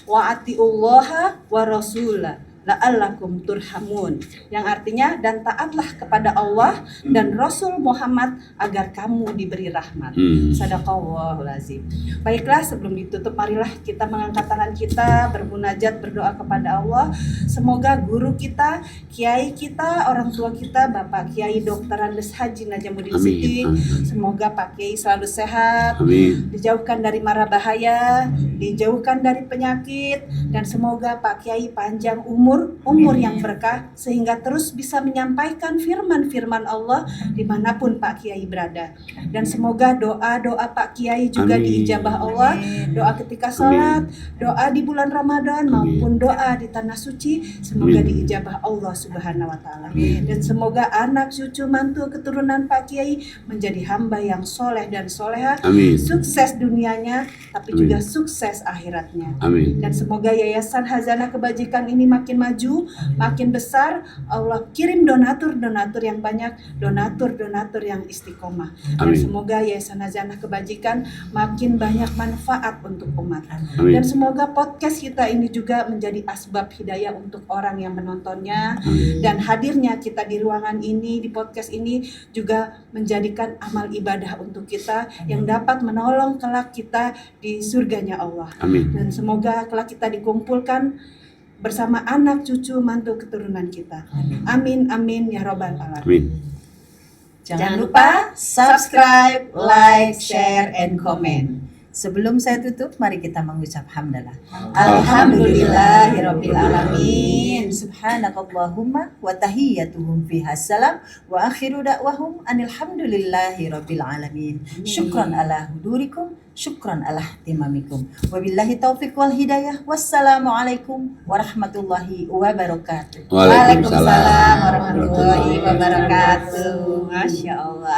Wa atiullaha wa rasulah la'allakum turhamun, yang artinya dan taatlah kepada Allah dan Rasul Muhammad agar kamu diberi rahmat. Sadaqallahul azim. Baiklah, sebelum ditutup marilah kita mengangkat tangan kita, bermunajat, berdoa kepada Allah. Semoga guru kita, kiai kita, orang tua kita, Bapak Kiai Dr. Andes Haji Najamuddin Amin. Siddiq, semoga Pak Kiai selalu sehat, Amin. dijauhkan dari mara bahaya, dijauhkan dari penyakit, dan semoga Pak Kiai panjang umur yang berkah sehingga terus bisa menyampaikan firman-firman Allah dimanapun Pak Kiai berada. Dan semoga doa-doa Pak Kiai juga Amin. diijabah Allah, doa ketika sholat, doa di bulan Ramadan maupun doa di tanah suci, semoga Amin. diijabah Allah Subhanahu wa Ta'ala. Dan semoga anak, cucu, mantu, keturunan Pak Kiai menjadi hamba yang soleh dan soleha, Amin. sukses dunianya tapi Amin. juga sukses akhiratnya. Amin. Dan semoga Yayasan Hazanah Kebajikan ini makin maju, makin besar. Allah kirim donatur-donatur yang banyak, donatur-donatur yang istiqomah. Dan Amin. semoga Yayasan Hazanah Kebajikan makin banyak manfaat untuk umat. Amin. Dan semoga podcast kita ini juga menjadi asbab hidayah untuk orang yang menontonnya. Amin. Dan hadirnya kita di ruangan ini, di podcast ini juga menjadikan amal ibadah untuk kita yang dapat menolong kelak kita di surganya Allah. Amin. Dan semoga kelak kita dikumpulkan bersama anak, cucu, mantu, keturunan kita. Amin, amin, ya robbal alamin. Amin. Jangan lupa subscribe, like, share, and comment. Sebelum saya tutup, mari kita mengucap hamdalah. Alhamdulillahirabbil alamin. Subhanakallahumma wa tahiyyatuhum fiha salam wa akhiru da'wahum anilhamdulillahirabbil alamin. Syukran ala hudurikum, syukran ala ihtimamikum. Wabillahi taufiq wal hidayah. Wassalamualaikum warahmatullahi wabarakatuh. Waalaikumsalam warahmatullahi wabarakatuh. Masya Allah.